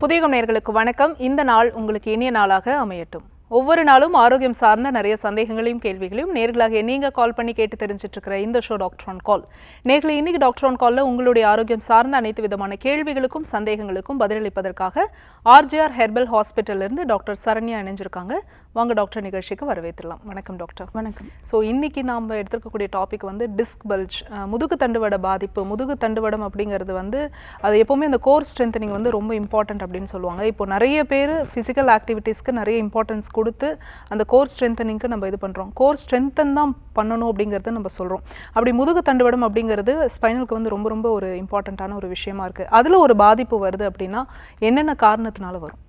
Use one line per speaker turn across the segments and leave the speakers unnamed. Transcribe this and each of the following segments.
புதியகம் நேயர்களுக்கு வணக்கம். இந்த நாள் உங்களுக்கு இனிய நாளாக அமையட்டும். ஒவ்வொரு நாளும் ஆரோக்கியம் சார்ந்த நிறைய சந்தேகங்களையும் கேள்விகளையும் நேர்களாக நீங்க கால் பண்ணி கேட்டு தெரிஞ்சிட்டு இருக்கிற இந்த ஷோ டாக்டர் ஆன் கால். நேர்களை இன்னைக்கு டாக்டர் ஆன் கால்ல உங்களுடைய ஆரோக்கியம் சார்ந்த அனைத்து விதமான கேள்விகளுக்கும் சந்தேகங்களுக்கும் பதிலளிப்பதற்காக ஆர்ஜிஆர் ஹெர்பல் ஹாஸ்பிட்டல்ல இருந்து டாக்டர் சரண்யா இணைஞ்சிருக்காங்க. வாங்க டாக்டர், நிகழ்ச்சிக்கு வரவேற்றலாம். வணக்கம் டாக்டர்.
வணக்கம்.
ஸோ இன்னைக்கு நாம் எடுத்துக்கக்கூடிய டாபிக் டிஸ்க் பல்ஜ், முதுகு தண்டுவட பாதிப்பு. முதுகு தண்டுவடம் அப்படிங்கிறது அது எப்போவுமே இந்த கோர் ஸ்ட்ரென்தனிங் ரொம்ப இம்பார்ட்டன்ட் அப்படின்னு சொல்லுவாங்க. இப்போ நிறைய பேர் ஃபிசிக்கல் ஆக்டிவிட்டீஸ்க்கு நிறைய இம்பார்ட்டன்ஸ் கொடுத்து அந்த கோர் ஸ்ட்ரென்தனிங்க்கு நம்ம இது பண்ணுறோம். கோர் ஸ்ட்ரென்தன் தான் பண்ணணும் அப்படிங்கிறது நம்ம சொல்கிறோம். அப்படி முதுகு தண்டுவடம் அப்படிங்கிறது ஸ்பைனலுக்கு ரொம்ப ரொம்ப ஒரு இம்பார்ட்டண்ட்டான ஒரு விஷயமா இருக்குது. அதில் ஒரு பாதிப்பு வருது அப்படின்னா என்னென்ன காரணத்தினால வரும்?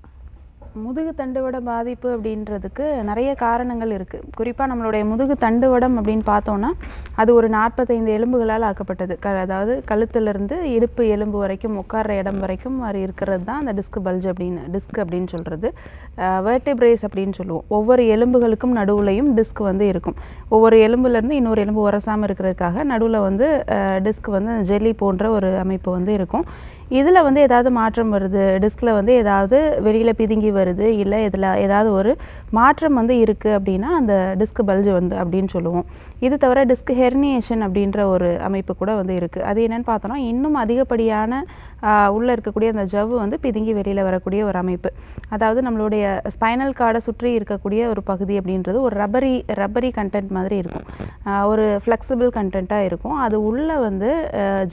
முதுகு தண்டுவட பாதிப்பு அப்படின்றதுக்கு நிறைய காரணங்கள் இருக்குது. குறிப்பாக நம்மளுடைய முதுகு தண்டுவடம் அப்படின்னு பார்த்தோன்னா அது ஒரு 45 எலும்புகளால் ஆக்கப்பட்டது. அதாவது கழுத்துலேருந்து இடுப்பு எலும்பு வரைக்கும் உட்கார்ற இடம் வரைக்கும் அது இருக்கிறது தான் அந்த டிஸ்க் அப்படின்னு சொல்கிறது. வெர்டிப்ரேஸ் அப்படின்னு சொல்லுவோம். ஒவ்வொரு எலும்புகளுக்கும் நடுவுலையும் டிஸ்க் இருக்கும். ஒவ்வொரு எலும்புலேருந்து இன்னொரு எலும்பு உரசாமல் இருக்கிறதுக்காக நடுவில் டிஸ்க் ஜெல்லி போன்ற ஒரு அமைப்பு இருக்கும். இதில் ஏதாவது மாற்றம் வருது, டிஸ்கில் ஏதாவது வெளியில் பிதுங்கி வருது, இல்லை இதில் ஏதாவது ஒரு மாற்றம் இருக்குது அப்படின்னா அந்த டிஸ்க் பல்ஜ் அப்படின்னு சொல்லுவோம். இது தவிர டிஸ்க் ஹெர்னியேஷன் அப்படின்ற ஒரு அமைப்பு கூட இருக்குது. அது என்னென்னு பார்த்தோன்னா இன்னும் அதிகப்படியான உள்ளே இருக்கக்கூடிய அந்த ஜவ்வு பிதுங்கி வெளியில் வரக்கூடிய ஒரு அமைப்பு. அதாவது நம்மளுடைய ஸ்பைனல் கார்டை சுற்றி இருக்கக்கூடிய ஒரு பகுதி அப்படின்றது ஒரு ரப்பரி கண்டென்ட் மாதிரி இருக்கும். ஒரு ஃப்ளெக்சிபிள் கண்டென்ட்டாக இருக்கும். அது உள்ளே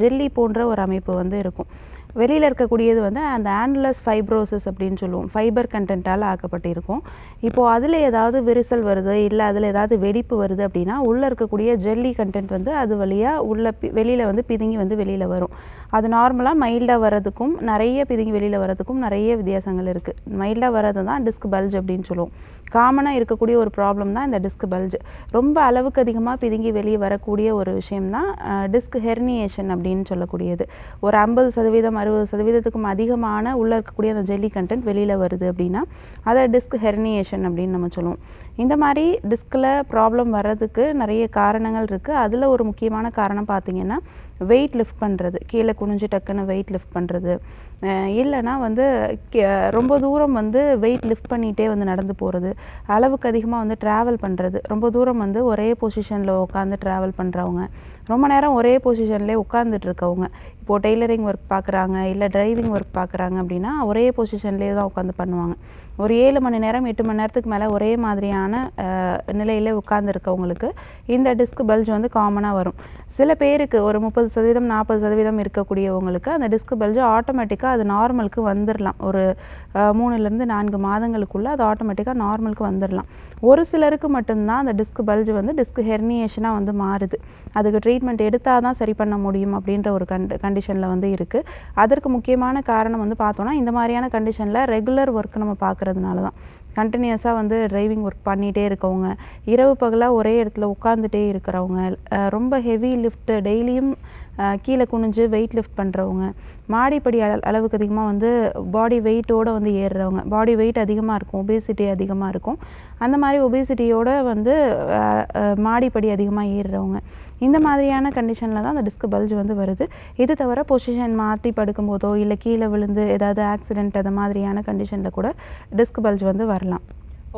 ஜெல்லி போன்ற ஒரு அமைப்பு இருக்கும். வெளியில் இருக்கக்கூடியது அந்த ஆனுலஸ் ஃபைப்ரோசிஸ் அப்படின்னு சொல்லுவோம். ஃபைபர் கண்டென்ட்டால் ஆக்கப்பட்டிருக்கும். இப்போது அதில் ஏதாவது விரிசல் வருது, இல்லை அதில் ஏதாவது வெடிப்பு வருது அப்படின்னா உள்ளே இருக்கக்கூடிய ஜெல்லி கண்டென்ட் அது வழியாக வெளியில் பிதுங்கி வெளியில் வரும். அது நார்மலாக மைல்டாக வர்றதுக்கும் நிறைய பிதுங்கி வெளியில் வர்றதுக்கும் நிறைய வித்தியாசங்கள் இருக்குது. மைல்டாக வர்றது தான் டிஸ்க் பல்ஜ் அப்படின்னு சொல்லுவோம். காமனாக இருக்கக்கூடிய ஒரு ப்ராப்ளம் தான் இந்த டிஸ்க் பல்ஜ். ரொம்ப அளவுக்கு அதிகமாக பிதுங்கி வெளியே வரக்கூடிய ஒரு விஷயம்தான் டிஸ்க் ஹெர்னியேஷன் அப்படின்னு சொல்லக்கூடியது. ஒரு 50% 60%க்கும் அதிகமான உள்ளே இருக்கக்கூடிய அந்த ஜெல்லி கண்டென்ட் வெளியில் வருது அப்படின்னா அதை டிஸ்க் ஹெர்னியேஷன் அப்படின்னு நம்ம சொல்லுவோம். இந்த மாதிரி டிஸ்கில் ப்ராப்ளம் வர்றதுக்கு நிறைய காரணங்கள் இருக்குது. அதில் ஒரு முக்கியமான காரணம் பார்த்திங்கன்னா வெயிட் லிஃப்ட் பண்ணுறது, கீழே குனிஞ்சு டக்குன்னு வெயிட் லிஃப்ட் பண்ணுறது, இல்லைன்னா ரொம்ப தூரம் வெயிட் லிஃப்ட் பண்ணிகிட்டே நடந்து போகிறது, அளவுக்கு அதிகமாக ட்ராவல் பண்ணுறது, ரொம்ப தூரம் ஒரே பொசிஷனில் உட்காந்து ட்ராவல் பண்ணுறவங்க, ரொம்ப நேரம் ஒரே பொசிஷன்லேயே உட்காந்துட்டு இருக்கவங்க, இப்போது டெய்லரிங் ஒர்க் பார்க்குறாங்க இல்லை டிரைவிங் ஒர்க் பார்க்குறாங்க அப்படின்னா ஒரே பொசிஷன்லேயே தான் உட்காந்து பண்ணுவாங்க. ஒரு 7 மணி நேரம் 8 மணி நேரத்துக்கு மேலே ஒரே மாதிரியான நிலையிலே உட்காந்துருக்கவங்களுக்கு இந்த டிஸ்க் பல்ஜ் காமனாக வரும். சில பேருக்கு ஒரு 30% 40% இருக்கக்கூடியவங்களுக்கு அந்த டிஸ்க் பல்ஜ் ஆட்டோமேட்டிக்காக அது நார்மலுக்கு வந்துடலாம். ஒரு 3 to 4 மாதங்களுக்குள்ளே அது ஆட்டோமேட்டிக்காக நார்மலுக்கு வந்துடலாம். ஒரு சிலருக்கு மட்டும்தான் அந்த டிஸ்க் பல்ஜ் டிஸ்க் ஹெர்னியேஷனாக மாறுது. அதுக்கு ட்ரீட்மெண்ட் எடுத்தால் தான் சரி பண்ண முடியும் அப்படின்ற ஒரு கண்டிஷனில் இருக்குது. அதற்கு முக்கியமான காரணம் பார்த்தோன்னா இந்த மாதிரியான கண்டிஷனில் ரெகுலர் ஒர்க் நம்ம பார்க்குறதுனால தான். கண்டினியூஸாக டிரைவிங் ஒர்க் பண்ணிகிட்டே இருக்கவங்க, இரவு பகலாக ஒரே இடத்துல உட்காந்துட்டே இருக்கிறவங்க, ரொம்ப ஹெவி லிஃப்ட்டு டெய்லியும் கீழே குனிஞ்சு வெயிட் லிஃப்ட் பண்ணுறவங்க, மாடிப்படி அளவுக்கு அதிகமாக பாடி வெயிட்டோடு ஏறுறவங்க, பாடி வெயிட் அதிகமாக இருக்கும், ஒபேசிட்டி அதிகமாக இருக்கும், அந்த மாதிரி ஒபேசிட்டியோடு மாடிப்படி அதிகமாக ஏறுறவங்க, இந்த மாதிரியான கண்டிஷனில் தான் அந்த டிஸ்க் பல்ஜ் வருது. இது தவிர பொசிஷன் மாற்றி படுக்கும்போதோ இல்லை கீழே விழுந்து ஏதாவது ஆக்சிடென்ட் அது மாதிரியான கண்டிஷனில் கூட டிஸ்க் பல்ஜ் வரலாம்.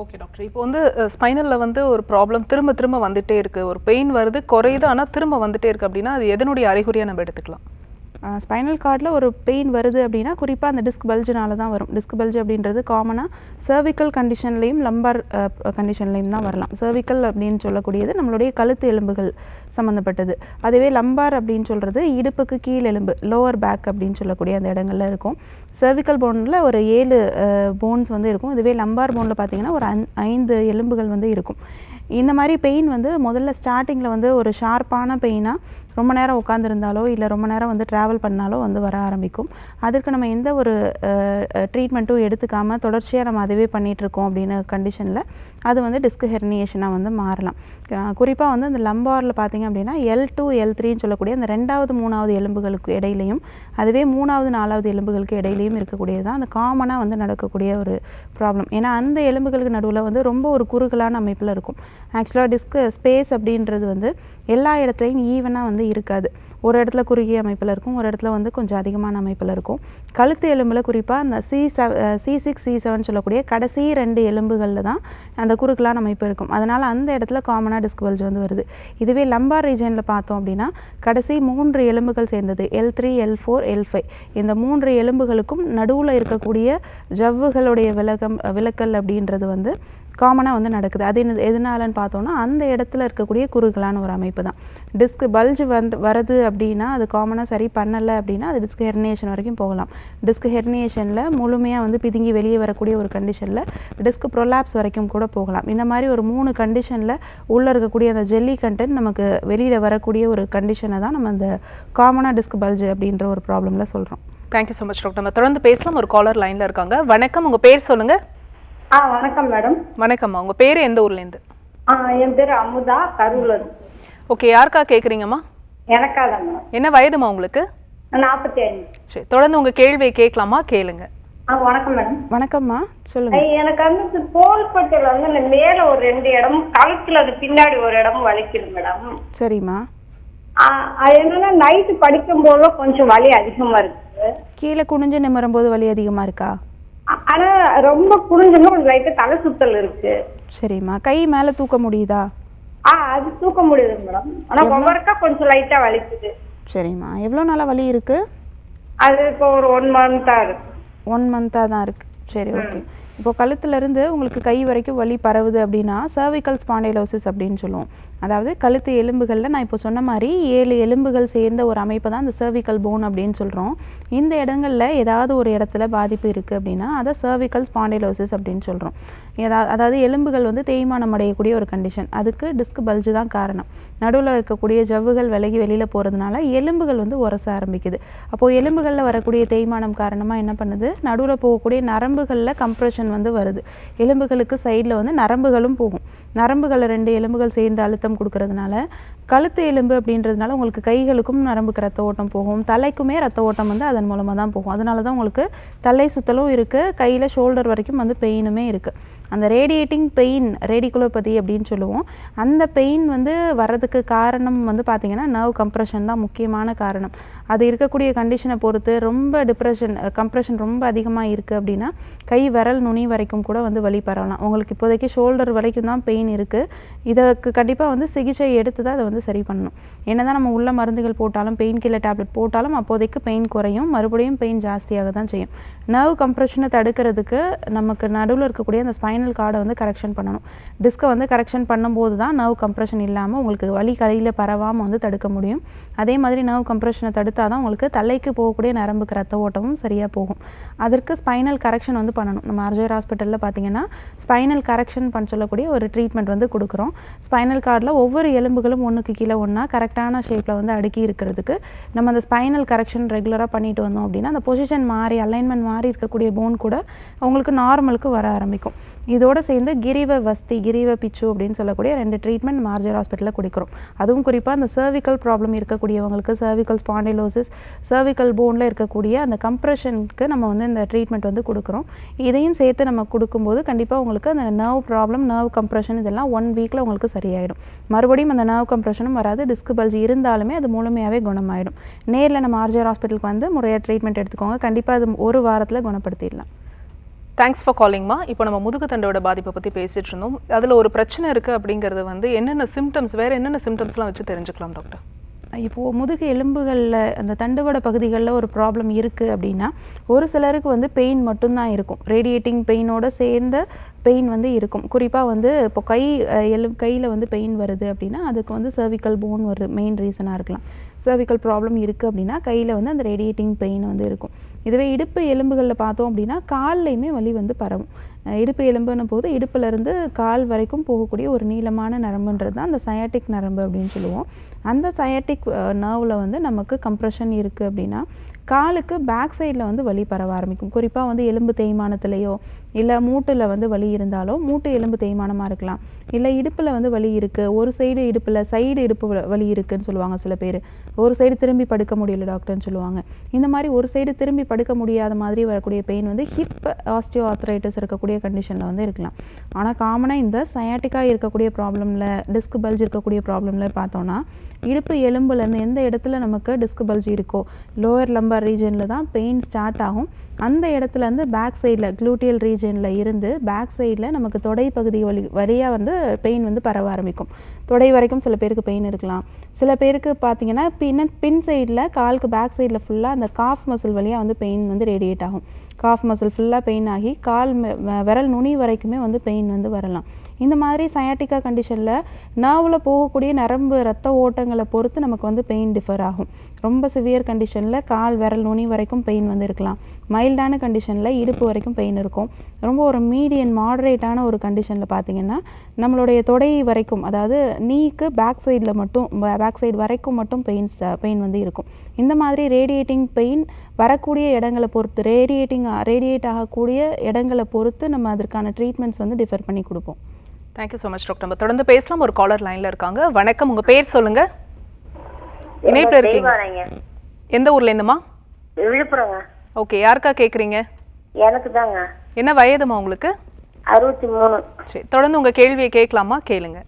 ஓகே டாக்டர், இப்போ ஸ்பைனலில் ஒரு ப்ராப்ளம் திரும்ப திரும்ப வந்துகிட்டே இருக்குது, ஒரு பெயின் வருது குறையுது ஆனால் திரும்ப வந்துகிட்டே இருக்குது அப்படின்னா அது எதனுடைய அறிகுறியாக நம்ம எடுத்துக்கலாம்?
ஸ்பைனல் கார்டில் ஒரு பெயின் வருது அப்படின்னா குறிப்பாக அந்த டிஸ்க் பல்ஜினால தான் வரும். டிஸ்க் பல்ஜ் அப்படின்றது காமனாக சர்விக்கல் கண்டிஷன்லேயும் லம்பார் கண்டிஷன்லேயும் தான் வரலாம். சர்விக்கல் அப்படின்னு சொல்லக்கூடியது நம்மளுடைய கழுத்து எலும்புகள் சம்மந்தப்பட்டது. அதுவே லம்பார் அப்படின்னு சொல்கிறது இடுப்புக்கு கீழ் எலும்பு, லோவர் பேக் அப்படின்னு சொல்லக்கூடிய அந்த இடங்கள்ல இருக்கும். சர்விக்கல் போனில் ஒரு 7 போன்ஸ் இருக்கும். இதுவே லம்பார் போனில் பார்த்திங்கன்னா ஒரு 5 எலும்புகள் இருக்கும். இந்த மாதிரி பெயின் முதல்ல ஸ்டார்டிங்கில் ஒரு ஷார்ப்பான பெயினாக ரொம்ப நேரம் உட்காந்துருந்தாலோ இல்லை ரொம்ப நேரம் ட்ராவல் பண்ணாலோ வர ஆரம்பிக்கும். அதற்கு நம்ம எந்த ஒரு ட்ரீட்மெண்ட்டும் எடுத்துக்காமல் தொடர்ச்சியாக நம்ம அதுவே பண்ணிகிட்ருக்கோம் அப்படின்னு கண்டிஷனில் அது டிஸ்க் ஹெர்னியேஷனாக மாறலாம். குறிப்பாக அந்த லம்பாரில் பார்த்திங்க அப்படின்னா L2 L3ன்னு சொல்லக்கூடிய அந்த 2வது 3வது எலும்புகளுக்கு இடையிலையும் அதுவே 3வது 4வது எலும்புகளுக்கு இடையிலையும் இருக்கக்கூடியது தான் அந்த காமனாக நடக்கக்கூடிய ஒரு ப்ராப்ளம். ஏன்னா அந்த எலும்புகளுக்கு நடுவில் ரொம்ப ஒரு குறுகலான அமைப்பில் இருக்கும். ஆக்சுவலாக டிஸ்க் ஸ்பேஸ் அப்படின்றது எல்லா இடத்துலையும் ஈவனாக இருக்காது. ஒரு இடத்துல குறுகிய அமைப்பில் இருக்கும், ஒரு இடத்துல வந்து கொஞ்சம் அதிகமான அமைப்பில் இருக்கும். கழுத்து எலும்பில் குறிப்பாக அந்த C6 C7 சொல்லக்கூடிய கடைசி 2 எலும்புகளில் தான் அந்த குறுகலான அமைப்பு இருக்கும். அதனால் அந்த இடத்துல காமனாக டிஸ்க் பல்ஜ் வந்து வருது. இதுவே லம்பார் ரீஜனில் பார்த்தோம் அப்படின்னா கடைசி 3 எலும்புகள் சேர்ந்தது L3 L4 L5 இந்த 3 எலும்புகளுக்கும் நடுவில் இருக்கக்கூடிய ஜவ்வுகளுடைய விலக்கல் அப்படின்றது வந்து காமனாக வந்து நடக்குது. அது எதனாலன்னு பார்த்தோன்னா அந்த இடத்துல இருக்கக்கூடிய குறுகலான ஒரு அமைப்பு தான். டிஸ்க் பல்ஜ் வருது அப்படின்னா அது காமனாக சரி பண்ணலை அப்படின்னா அது டிஸ்க் ஹெர்னியேஷன் வரைக்கும் போகலாம். டிஸ்க் ஹெர்னியேஷனில் முழுமையாக வந்து பிதுங்கி வெளியே வரக்கூடிய ஒரு கண்டிஷனில் டிஸ்க் ப்ரொலாப்ஸ் வரைக்கும் கூட போகலாம். இந்த மாதிரி ஒரு 3 கண்டிஷனில் உள்ளே இருக்கக்கூடிய அந்த ஜெல்லி கண்டென்ட் நமக்கு வெளியில் வரக்கூடிய ஒரு கண்டிஷனை தான் நம்ம அந்த காமனாக டிஸ்க் பல்ஜ் அப்படின்ற ஒரு ப்ராப்ளமில் சொல்கிறோம்.
Thank you so much doctor. நம்ம தொடர்ந்து பேசலாம். ஒரு காலர் லைனில் இருக்காங்க. வணக்கம், உங்கள் பேர் சொல்லுங்கள்.
வணக்கம் மேடம்.
வணக்கம்மா, உங்கள் பேர் எந்த ஊர்லேருந்து?
என் பேர் அமுதா, கரூர்.
ஓகே, யாருக்கா கேட்குறீங்கம்மா?
எனக்காக மேடம்.
என்ன வயதுமா உங்களுக்கு?
45.
சரி, தொடர்ந்து உங்கள் கேள்வியை கேட்கலாமா? கேளுங்க.
வணக்கம் மேடம்.
வணக்கம்மா, சொல்லுங்க.
எனக்கு வந்து தோள்பட்டையில வந்து இந்த மேல ஒரு 2 இடமும் கழுத்துல அது பின்னாடி ஒரு இடமும் வலிக்குது மேடம்.
சரிம்மா.
அது என்னன்னா நைட்டு படிக்கும் போது கொஞ்சம் வலி அதிகமா இருக்கு.
கீழே குனிஞ்சு நிமிரும் போது வலி அதிகமாக இருக்கா?
ஆனா ரொம்ப குனிஞ்சுன்னா ஒரு லைட்டா தலை சுத்தல் இருக்கு.
சரிம்மா. கை மேலே தூக்க முடியுதா?
அது தூக்க முடியுது மேடம். ஆனா ஒவ்வொருக்கா கொஞ்சம் லைட்டா வலிக்குது.
சரிம்மா. எவ்வளோ நாளாக வலி இருக்கு?
அது இப்போ ஒரு 1 மந்த்தா இருக்கு.
1 மந்த்தாக தான் இருக்கு. சரி, ஓகே. இப்போ கழுத்துலேருந்து உங்களுக்கு கை வரைக்கும் வலி பரவுது அப்படின்னா சர்விக்கல் ஸ்பாண்டைலோசிஸ் அப்படின்னு சொல்லுவோம். அதாவது கழுத்து எலும்புகளில் நான் இப்போ சொன்ன மாதிரி 7 எலும்புகள் சேர்ந்த ஒரு அமைப்பு தான் இந்த சர்விக்கல் போன் அப்படின்னு சொல்கிறோம். இந்த இடங்களில் ஏதாவது ஒரு இடத்துல பாதிப்பு இருக்குது அப்படின்னா அதை சர்விக்கல் ஸ்பாண்டைலோசிஸ் அப்படின்னு சொல்கிறோம். அதாவது எலும்புகள் வந்து தேய்மானம் அடையக்கூடிய ஒரு கண்டிஷன். அதுக்கு டிஸ்க் பல்ஜு தான் காரணம். நடுவில் இருக்கக்கூடிய ஜவ்வுகள் விலகி வெளியில் போகிறதுனால எலும்புகள் வந்து உரச ஆரம்பிக்குது. அப்போது எலும்புகளில் வரக்கூடிய தேய்மானம் காரணமாக என்ன பண்ணுது, நடுவில் போகக்கூடிய நரம்புகளில் கம்ப்ரெஷன் வந்து வருது. எலும்புகளுக்கு சைடில் வந்து நரம்புகளும் போகும். நரம்புகளில் 2 எலும்புகள் சேர்ந்து அழுத்தம் கொடுக்கறதுனால கழுத்து எலும்பு அப்படின்றதுனால உங்களுக்கு கைகளுக்கும் நரம்புக்கு ரத்த ஓட்டம் போகும், தலைக்குமே ரத்த ஓட்டம் வந்து அதன் மூலமாக தான் போகும். அதனால தான் உங்களுக்கு தலை சுத்தலும் இருக்குது, கையில் ஷோல்டர் வரைக்கும் வந்து பெயினுமே இருக்குது. அந்த ரேடியேட்டிங் பெயின், ரேடிகுலோபதி அப்படின்னு சொல்லுவோம். அந்த பெயின் வந்து வர்றதுக்கு காரணம் வந்து பார்த்திங்கன்னா நர்வ் கம்ப்ரெஷன் தான் முக்கியமான காரணம். அது இருக்கக்கூடிய கண்டிஷனை பொறுத்து ரொம்ப கம்ப்ரெஷன் ரொம்ப அதிகமாக இருக்குது அப்படின்னா கை விரல் நுனி வரைக்கும் கூட வந்து வலி பரவலாம். உங்களுக்கு இப்போதைக்கு ஷோல்டர் வரைக்கும் தான் பெயின் இருக்குது. இதற்கு கண்டிப்பாக வந்து சிகிச்சை எடுத்து தான் அதை வந்து சரி பண்ணணும். என்ன தான் நம்ம உள்ள மருந்துகள் போட்டாலும், பெயின் கில்லர் டேப்லெட் போட்டாலும் அப்போதைக்கு பெயின் குறையும், மறுபடியும் பெயின் ஜாஸ்தியாக தான் செய்யும். நர்வ் கம்ப்ரெஷனை தடுக்கிறதுக்கு நமக்கு நடுவில் இருக்கக்கூடிய அந்த ஸ்பைனல் கார்டை வந்து கரெக்ஷன் பண்ணணும். டிஸ்கை வந்து கரெக்ஷன் பண்ணும்போது தான் நர்வ் கம்ப்ரெஷன் இல்லாமல் உங்களுக்கு வலி கையில் பரவாமல் வந்து தடுக்க முடியும். அதே மாதிரி நர்வ் கம்ப்ரெஷனை தடுத்தால் தான் உங்களுக்கு தலைக்கு போகக்கூடிய நரம்புக்கு ரத்த ஓட்டமும் சரியாக போகும். அதற்கு ஸ்பைனல் கரெக்ஷன் வந்து பண்ணணும். நம்ம அர்ஜர் ஹாஸ்பிட்டலில் பார்த்தீங்கன்னா ஸ்பைனல் கரெக்ஷன் பண்ண சொல்லக்கூடிய ஒரு ட்ரீட்மெண்ட் வந்து கொடுக்குறோம். ஸ்பைனல் கார்டில் ஒவ்வொரு எலும்புகளும் ஒன்றுக்கு கீழே ஒன்றா கரெக்டான ஷேப்பில் வந்து அடுக்கி இருக்கிறதுக்கு நம்ம அந்த ஸ்பைனல் கரெக்ஷன் ரெகுலராக பண்ணிட்டு வந்தோம் அப்படின்னா அந்த பொசிஷன் மாறி அலைன்மெண்ட் மாறி இருக்கக்கூடிய போன் கூட உங்களுக்கு நார்மலுக்கு வர ஆரம்பிக்கும். இதோடு சேர்ந்து கிரீவ வஸ்தி, கிரீவ பிச்சு அப்படின்னு சொல்லக்கூடிய 2 ட்ரீட்மெண்ட் நம்ம அர்ஜர் ஹாஸ்பிட்டலில் கொடுக்குறோம். அதுவும் குறிப்பாக அந்த சர்விக்கல் ப்ராப்ளம் இருக்கக்கூடியவங்களுக்கு, சர்விக்கல் ஸ்பாண்டைலோசிஸ், சர்விக்கல் போனில் இருக்கக்கூடிய அந்த கம்ப்ரெஷனுக்கு நம்ம வந்து இந்த ட்ரீட்மெண்ட் வந்து கொடுக்குறோம். இதையும் சேர்த்து நம்ம கொடுக்கும்போது கண்டிப்பாக உங்களுக்கு அந்த நர்வ் ப்ராப்ளம், நர்வ் கம்ப்ரெஷன் இதெல்லாம் 1 வீக்கில் உங்களுக்கு சரியாயிடும். மறுபடியும் அந்த நர்வ் கம்ப்ரெஷனும் வராது, டிஸ்க் பல்ஜ் இருந்தாலுமே அது முழுமையாகவே குணமாயிடும். நேரில் நம்ம அர்ஜர் ஹாஸ்பிட்டலுக்கு வந்து முறையாக ட்ரீட்மெண்ட் எடுத்துக்கோங்க. கண்டிப்பாக அது 1 வாரத்தில் குணப்படுத்திடலாம்.
Thanks for காலிங்மா. இப்போ நம்ம முதுகு தண்டோட பாதிப்பை பற்றி பேசிகிட்டு இருந்தோம். அதில் ஒரு பிரச்சனை இருக்குது அப்படிங்கிறது வந்து என்னென்ன சிம்டம்ஸ், வேறு என்னென்ன சிம்டம்ஸ்லாம் வச்சு தெரிஞ்சுக்கலாம் டாக்டர்?
இப்போது முதுகு எலும்புகளில் அந்த தண்டுவட பகுதிகளில் ஒரு ப்ராப்ளம் இருக்குது அப்படின்னா ஒரு சிலருக்கு வந்து பெயின் மட்டும்தான் இருக்கும். ரேடியேட்டிங் பெயினோட சேர்ந்த பெயின் வந்து இருக்கும். குறிப்பாக வந்து இப்போ கையில் வந்து பெயின் வருது அப்படின்னா அதுக்கு வந்து சர்விக்கல் போன் ஒரு மெயின் ரீசனாக இருக்கலாம். சர்விக்கல் ப்ராப்ளம் இருக்குது அப்படின்னா கையில் வந்து அந்த ரேடியேட்டிங் பெயின் வந்து இருக்கும். இதுவே இடுப்பு எலும்புகளில் பார்த்தோம் அப்படின்னா கால்லையுமே வலி வந்து பரவும். இடுப்பு எலும்புன்னு போது இடுப்புலேருந்து கால் வரைக்கும் போகக்கூடிய ஒரு நீளமான நரம்புன்றது தான் அந்த சயாட்டிக் நரம்பு அப்படின்னு சொல்லுவோம். அந்த சயாட்டிக் நர்வில் வந்து நமக்கு கம்ப்ரெஷன் இருக்குது அப்படின்னா காலுக்கு பேக் சைடில் வந்து வலி பரவ ஆரம்பிக்கும். குறிப்பாக வந்து எலும்பு தேய்மானத்துலேயோ இல்லை மூட்டில் வந்து வலி இருந்தாலோ, மூட்டு எலும்பு தேய்மானமாக இருக்கலாம், இல்லை இடுப்பில் வந்து வலி இருக்குது, ஒரு சைடு இடுப்பில் சைடு இடுப்பு வலி இருக்குதுன்னு சொல்லுவாங்க சில பேர். ஒரு சைடு திரும்பி படுக்க முடியல டாக்டர்னு சொல்லுவாங்க. இந்த மாதிரி ஒரு சைடு திரும்பி படுக்க முடியாத மாதிரி வரக்கூடிய பெயின் வந்து ஹிப் ஆஸ்டியோ ஆர்த்ரைட்டிஸ் இருக்கக்கூடிய இருக்கக்கூடிய கண்டிஷனில் வந்து இருக்கலாம். ஆனால் காமனாக இந்த சயாட்டிக்கா இருக்கக்கூடிய ப்ராப்ளமில், டிஸ்க் பல்ஜ் இருக்கக்கூடிய ப்ராப்ளமில் பார்த்தோன்னா இடுப்பு எலும்புலேருந்து எந்த இடத்துல நமக்கு டிஸ்க் பல்ஜ் இருக்கோ லோயர் லம்பர் ரீஜனில் தான் பெயின் ஸ்டார்ட் ஆகும். அந்த இடத்துலேருந்து பேக் சைடில் க்ளூட்டியல் ரீஜனில் இருந்து பேக் சைடில் நமக்கு தொடை பகுதி வழியாக வந்து பெயின் வந்து பரவ ஆரம்பிக்கும். தொடை வரைக்கும் சில பேருக்கு பெயின் இருக்கலாம். சில பேருக்கு பார்த்தீங்கன்னா பின் சைடில் காலுக்கு பேக் சைடில் ஃபுல்லாக அந்த காஃப் மசில் வழியாக வந்து பெயின் வந்து ரேடியேட் ஆகும். காஃப் மசில் ஃபுல்லாக பெயின் ஆகி கால் விரல் நுனி வரைக்குமே வந்து பெயின் வந்து வரலாம். இந்த மாதிரி சயாட்டிக்கா கண்டிஷனில் நர்வில் போகக்கூடிய நரம்பு ரத்த ஓட்டங்களை பொறுத்து நமக்கு வந்து பெயின் டிஃபர் ஆகும். ரொம்ப சிவியர் கண்டிஷனில் கால் விரல் நுனி வரைக்கும் பெயின் வந்து இருக்கலாம். மைல்டான கண்டிஷனில் இடுப்பு வரைக்கும் பெயின் இருக்கும். ரொம்ப ஒரு மீடியம் மாடரேட்டான ஒரு கண்டிஷனில் பார்த்திங்கன்னா நம்மளுடைய தொடை வரைக்கும், அதாவது நீக்கு பேக் சைடில் மட்டும், பேக் சைடு வரைக்கும் மட்டும் பெயின் வந்து இருக்கும். இந்த மாதிரி ரேடியேட்டிங் பெயின் வரக்கூடிய இடங்களை பொறுத்து, ரேடியேட் ஆகக்கூடிய இடங்களை பொறுத்து நம்ம அதற்கான ட்ரீட்மெண்ட்ஸ் வந்து டிஃபர் பண்ணி கொடுப்போம்.
Thank you so much doctor. நம்ம தொடர்ந்து பேசலாம். ஒரு காலர் லைன்ல இருக்காங்க. வணக்கம், உங்க பேர் சொல்லுங்க. இணைப்புல இருக்கீங்க. எந்த ஊர்ல இருந்துமா?
விழுப்புரங்க.
ஓகே, யாருக்கா கேக்குறீங்க?
எனக்கு தாங்க.
என்ன வயதுமா உங்களுக்கு?
63.
சரி, தொடர்ந்து உங்க கேள்வியை கேட்கலாமா? கேளுங்க.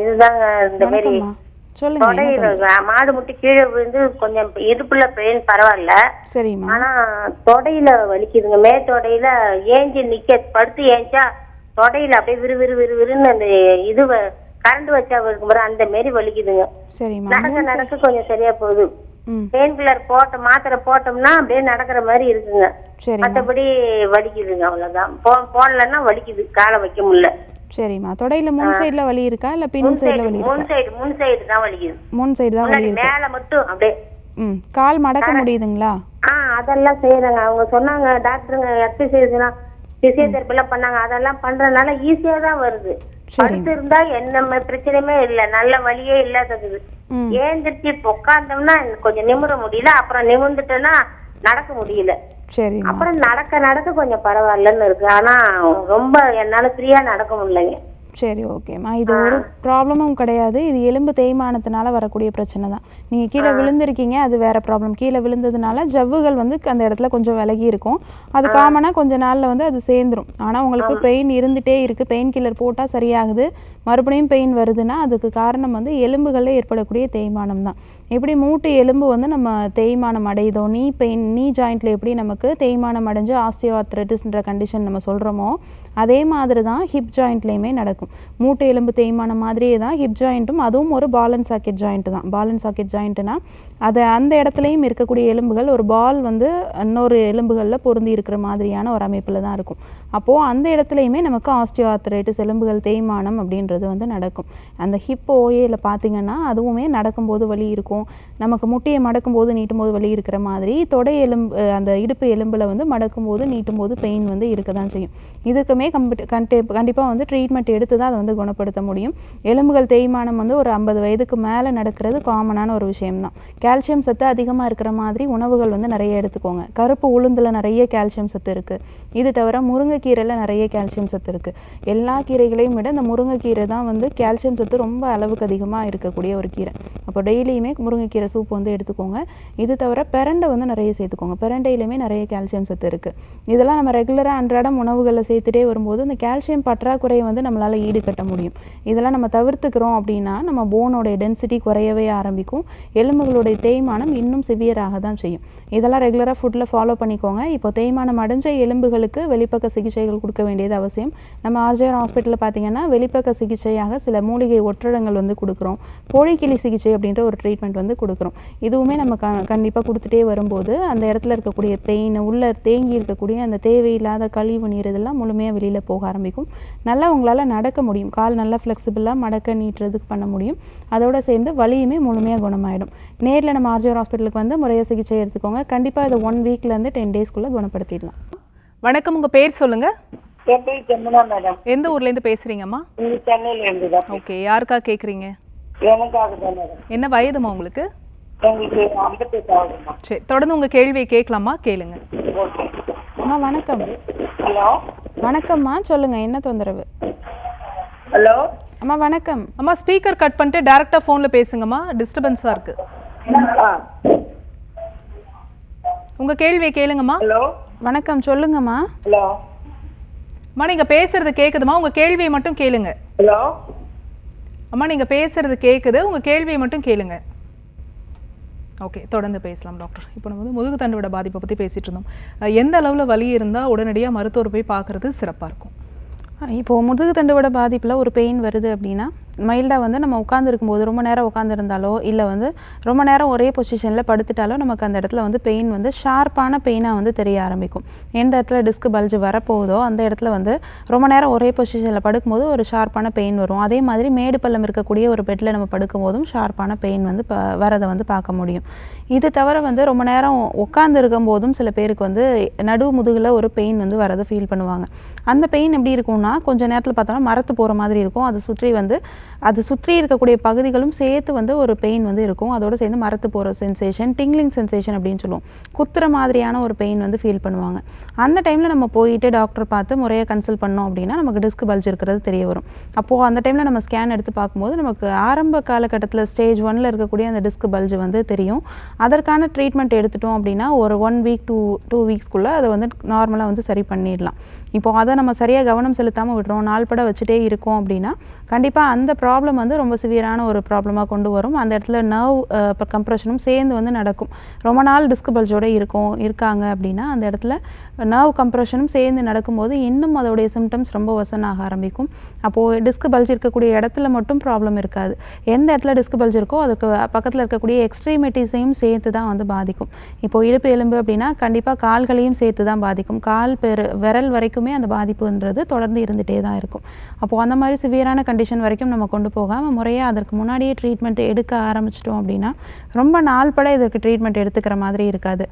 இதுதாங்க இந்த மாதிரி
சொல்லுங்க.
மாடு முட்டி கீழே விழுந்து கொஞ்சம் இடுப்புல பெயின் பரவாயில்ல.
சரிம்மா.
ஆனா தொடையில வலிக்குதுங்க. மேத்தொடையில ஏஞ்சி நிக்க, படுத்து ஏஞ்சா தொடையில அப்படியே விறுவிறுன்னு அந்த இது கரண்ட் வச்சா இருக்கும் பாரு, அந்த மாரி வலிக்குதுங்க. நடக்க கொஞ்சம் சரியா போகுது. பெயின் கில்லர் மாத்திரை போட்டோம்னா அப்படியே நடக்கிற மாதிரி இருக்குங்க. மற்றபடி வலிக்குதுங்க, அவ்வளவுதான். போடலன்னா வலிக்குது, காலை வைக்க முடியல.
சரிம்மா. தொடையில முன் சைடுல வலி இருக்கா இல்ல பின் சைடுல வலி இருக்கா?
முன் சைடு தான் வலிக்குது.
முன் சைடு தான் வலி இருக்கு.
மேல மட்டும் அப்படியே.
கால் மடக்க முடியுதுங்களா?
அதெல்லாம் செய்யறாங்க. அவங்க சொன்னாங்க டாக்டருங்க, எக்ஸசைஸ்னா பிசியோதெரபி எல்லாம் பண்ணாங்க. அதெல்லாம் பண்றதுனால ஈஸியா தான் வருது. படுத்து இருந்தா என்ன பிரச்சனையுமே இல்ல, நல்ல வலியே இல்லாதது. ஏந்திரிச்சு உட்கார்ந்தோம்னா கொஞ்சம் நிமிர முடியல, அப்புறம் நிமிர்ந்துட்டோம்னா நடக்க முடியல.
சரி.
அப்புறம் நடக்க கொஞ்சம் பரவாயில்லன்னு இருக்கு. ஆனா ரொம்ப என்னால ஃப்ரீயா நடக்க முடியலங்க.
சரி, ஓகேம்மா. இது ஒரு ப்ராப்ளமும் கிடையாது. இது எலும்பு தேய்மானத்தினால வரக்கூடிய பிரச்சனை தான். நீங்கள் கீழே விழுந்திருக்கீங்க, அது வேற ப்ராப்ளம். கீழே விழுந்ததுனால ஜவ்வுகள் வந்து அந்த இடத்துல கொஞ்சம் விலகி இருக்கும். அது காமனாக கொஞ்ச நாளில் வந்து அது சேர்ந்துடும். ஆனால் உங்களுக்கு பெயின் இருந்துகிட்டே இருக்குது, பெயின் கில்லர் போட்டால் சரியாகுது, மறுபடியும் பெயின் வருதுன்னா அதுக்கு காரணம் வந்து எலும்புகளில் ஏற்படக்கூடிய தேய்மானம் தான். எப்படி மூட்டு எலும்பு வந்து நம்ம தேய்மானம் அடையுதோ, நீ ஜாயிண்ட்டில் எப்படி நமக்கு தேய்மானம் அடைஞ்சு ஆஸ்டியோஆர்த்ரைட்டிஸ்ன்ற கண்டிஷன் நம்ம சொல்கிறோமோ, அதே மாதிரி தான் ஹிப் ஜாயிண்ட்லேயுமே நடக்கும். மூட்டு எலும்பு தேய்மானம் மாதிரியே தான் ஹிப் ஜாயிண்ட்டும். அதுவும் ஒரு பால் அண்ட் சாக்கெட் ஜாயிண்ட் தான். பால் அண்ட் சாக்கெட் ஜாயிண்ட்னா அது அந்த இடத்துலையும் இருக்கக்கூடிய எலும்புகள் ஒரு பால் வந்து இன்னொரு எலும்புகளில் பொருந்தி இருக்கிற மாதிரியான ஒரு அமைப்பில் தான் இருக்கும். அப்போது அந்த இடத்துலையுமே நமக்கு ஆஸ்டியோஆர்த்ரைட்டிஸ், எலும்புகள் தேய்மானம் அப்படின்றது வந்து நடக்கும். அந்த ஹிப் ஓஏல பார்த்திங்கன்னா அதுவுமே நடக்கும்போது வலி இருக்கும். நமக்கு முட்டியை மடக்கும்போது நீட்டும்போது வலி இருக்கிற மாதிரி தொடை எலும்பு, அந்த இடுப்பு எலும்பில் வந்து மடக்கும்போது நீட்டும்போது பெயின் வந்து இருக்க தான் செய்யும். இதுக்குமே கண்டிப்பாக வந்து ட்ரீட்மெண்ட் எடுத்து தான் அதை வந்து குணப்படுத்த முடியும். எலும்புகள் தேய்மானம் வந்து ஒரு 50 வயதுக்கு மேலே நடக்கிறது காமனான ஒரு விஷயம்தான். கால்சியம் சத்து அதிகமாக இருக்கிற மாதிரி உணவுகள் வந்து நிறைய எடுத்துக்கோங்க. கருப்பு உளுந்தில் நிறைய கால்சியம் சத்து இருக்குது. இது தவிர முருங்கைக்கீரையில் நிறைய கால்சியம் சத்து இருக்குது. எல்லா கீரைகளையும் விட இந்த முருங்கைக்கீரை தான் வந்து கால்சியம் சத்து ரொம்ப அளவுக்கு அதிகமாக இருக்கக்கூடிய ஒரு கீரை. அப்போ டெய்லியுமே முருங்கைக்கீரை சூப் வந்து எடுத்துக்கோங்க. இது தவிர பிரண்டை வந்து நிறைய சேர்த்துக்கோங்க. பிரண்டையிலுமே நிறைய கால்சியம் சத்து இருக்குது. இதெல்லாம் நம்ம ரெகுலராக அன்றாடம் உணவுகளில் சேர்த்துட்டே வரும்போது இந்த கால்சியம் பற்றாக்குறையை வந்து நம்மளால் ஈடுகட்ட முடியும். இதெல்லாம் நம்ம தவிர்த்துக்கிறோம் அப்படின்னா நம்ம போனோடைய டென்சிட்டி குறையவே ஆரம்பிக்கும். எலும்புகளுடைய தேய்மானம் இன்னும் சிவியராக தான் செய்யும். இதெல்லாம் ரெகுலராக ஃபுட்டில் ஃபாலோ பண்ணிக்கோங்க. இப்போ தேய்மானம் அடைஞ்ச எலும்புகளுக்கு வெளிப்பக்க சிகிச்சைகள் கொடுக்க வேண்டியது அவசியம். நம்ம ஆர்ஜிஆர் ஹாஸ்பிட்டலில் பார்த்தீங்கன்னா வெளிப்பக்க சிகிச்சையாக சில மூலிகை ஒற்றடங்கள் வந்து கொடுக்குறோம். கோழிக்கிளி சிகிச்சை அப்படின்ற ஒரு ட்ரீட்மெண்ட் வந்து கொடுக்குறோம். இதுவுமே நம்ம கண்டிப்பாக கொடுத்துட்டே வரும்போது அந்த இடத்துல இருக்கக்கூடிய பெயின், உள்ளே தேங்கி இருக்கக்கூடிய அந்த தேவையில்லாத கழிவு நீர் இதெல்லாம் முழுமையாக வெளியில் போக ஆரம்பிக்கும். நல்லா உங்களால் நடக்க முடியும். கால் நல்லா ஃப்ளெக்சிபிளாக மடக்க நீட்டுறதுக்கு பண்ண முடியும். அதோடு சேர்ந்து வலியுமே முழுமையாக குணமாயிடும். நேரில் நம்ம ஆர்ஜிஆர் ஹாஸ்பிட்டலுக்கு வந்து முறையாக சிகிச்சை எடுத்துக்கோங்க. கண்டிப்பாக இதை 1 வீக்லேருந்து 10 டேஸ்க்குள்ளே குணப்படுத்திடலாம்.
வணக்கம், உங்கள் பேர் சொல்லுங்கள்.
என் பேர் ஜெமுனா மேடம்.
எந்த ஊர்லேருந்து பேசுகிறீங்கம்மா?
சென்னையிலேருந்து தான்.
ஓகே, யாருக்கா கேட்குறீங்க?
எனக்காக தான் மேடம்.
என்ன வயதுமா உங்களுக்கு?
எங்களுக்கு 58 ஆகுதுமா.
சரி, தொடர்ந்து உங்கள் கேள்வியை கேட்கலாமா? கேளுங்க.
ஓகே
அம்மா வணக்கம்.
ஹலோ.
வணக்கம்மா, சொல்லுங்கள், என்ன தொந்தரவு?
ஹலோ
அம்மா வணக்கம்.
அம்மா ஸ்பீக்கர் கட் பண்ணிட்டு டேரெக்டாக ஃபோனில் பேசுங்கம்மா, டிஸ்டர்பன்ஸாக இருக்குது. உங்கள் கேள்வியை கேளுங்கம்மா.
ஹலோ.
வணக்கம், சொல்லுங்கம்மா.
ஹலோ.
அம்மா நீங்க பேசுறது கேக்குதுமா, உங்க கேள்வியை மட்டும் கேளுங்க.
ஹலோ
அம்மா நீங்க பேசுறது கேக்குது, உங்க கேள்வியை மட்டும் கேளுங்க. ஓகே, தொடர்ந்து பேசலாம் டாக்டர். இப்போ நம்ம வந்து முதுகு தண்டுவட பாதிப்பை பற்றி பேசிகிட்டு இருந்தோம். எந்த அளவில் வலி இருந்தால் உடனடியாக மருத்துவர் போய் பார்க்குறது சிறப்பாக இருக்கும்?
இப்போது முதுகு தண்டுவட பாதிப்பில் ஒரு பெயின் வருது அப்படின்னா மைல்டாக வந்து நம்ம உட்காந்துருக்கும்போது ரொம்ப நேரம் உட்காந்துருந்தாலோ இல்லை வந்து ரொம்ப நேரம் ஒரே பொசிஷனில் படுத்துட்டாலோ நமக்கு அந்த இடத்துல வந்து பெயின் வந்து ஷார்ப்பான பெயினாக வந்து தெரிய ஆரம்பிக்கும். எந்த இடத்துல டிஸ்க் பல்ஜ் வரப்போகுதோ அந்த இடத்துல வந்து ரொம்ப நேரம் ஒரே பொசிஷனில் படுக்கும்போது ஒரு ஷார்ப்பான பெயின் வரும். அதே மாதிரி மேடு பள்ளம் இருக்கக்கூடிய ஒரு பெட்டில் நம்ம படுக்கும்போதும் ஷார்ப்பான பெயின் வந்து வரதை வந்து பார்க்க முடியும். இது தவிர வந்து ரொம்ப நேரம் உட்காந்து இருக்கும் போதும் சில பேருக்கு வந்து நடு முதுகில் ஒரு பெயின் வந்து வரதை ஃபீல் பண்ணுவாங்க. அந்த பெயின் எப்படி இருக்கும்னா கொஞ்சம் நேரத்தில் பார்த்தோம்னா மரத்து போகிற மாதிரி இருக்கும். அது சுற்றி இருக்கக்கூடிய பகுதிகளும் சேர்த்து வந்து ஒரு பெயின் வந்து இருக்கும். அதோடு சேர்ந்து மரத்து போகிற சென்சேஷன், டிங்லிங் சென்சேஷன் அப்படின்னு சொல்லுவோம். குத்துற மாதிரியான ஒரு பெயின் வந்து ஃபீல் பண்ணுவாங்க. அந்த டைமில் நம்ம போயிட்டு டாக்டர் பார்த்து முறையாக கன்சல்ட் பண்ணோம் அப்படின்னா நமக்கு டிஸ்க் பல்ஜ் இருக்கிறது தெரிய வரும். அப்போது அந்த டைமில் நம்ம ஸ்கேன் எடுத்து பார்க்கும்போது நமக்கு ஆரம்ப காலகட்டத்தில் ஸ்டேஜ் 1ல் இருக்கக்கூடிய அந்த டிஸ்க் பல்ஜ் வந்து தெரியும். அதற்கான ட்ரீட்மெண்ட் எடுத்துட்டோம் அப்படின்னா ஒரு 1 வீக் 2 வீக்ஸ்க்குள்ளே அதை வந்து நார்மலாக வந்து சரி பண்ணிடலாம். இப்போது அதை நம்ம சரியாக கவனம் செலுத்தாமல் விடுறோம், நாள்பட வச்சுட்டே இருக்கோம் அப்படின்னா கண்டிப்பாக அந்த ப்ராப்ளம் வந்து ரொம்ப சிவியரான ஒரு ப்ராப்ளமாக கொண்டு வரும். அந்த இடத்துல நர்வ் கம்ப்ரெஷனும் சேர்ந்து வந்து நடக்கும். ரொம்ப நாள் டிஸ்க் பல்ஜோடு இருக்காங்க அப்படின்னா அந்த இடத்துல நர்வ் கம்ப்ரெஷனும் சேர்ந்து நடக்கும்போது இன்னும் அதோடைய சிம்டம்ஸ் ரொம்ப வசனாக ஆரம்பிக்கும். அப்போது டிஸ்க் பல்ஜ் இருக்கக்கூடிய இடத்துல மட்டும் ப்ராப்ளம் இருக்காது. எந்த இடத்துல டிஸ்க் பல்ஜ் இருக்கோ அதுக்கு பக்கத்தில் இருக்கக்கூடிய எக்ஸ்ட்ரீமிட்டிஸையும் சேர்த்து தான் வந்து பாதிக்கும். இப்போது இடுப்பு எலும்பு அப்படின்னா கண்டிப்பாக கால்களையும் சேர்த்து தான் பாதிக்கும். கால் விரல் வரைக்குமே அந்த பாதிப்புன்றது தொடர்ந்து இருந்துகிட்டே தான் இருக்கும். அப்போது அந்த மாதிரி சிவியரான கண்டிஷன் வரைக்கும் நம்ம கொண்டு போகாமல் முறையாக அதற்கு முன்னாடியே ட்ரீட்மெண்ட் எடுக்க ஆரம்பிச்சிட்டோம் அப்படின்னா ரொம்ப நாள்பட இதற்கு ட்ரீட்மெண்ட் எடுத்துக்கிற மாதிரி இருக்காது.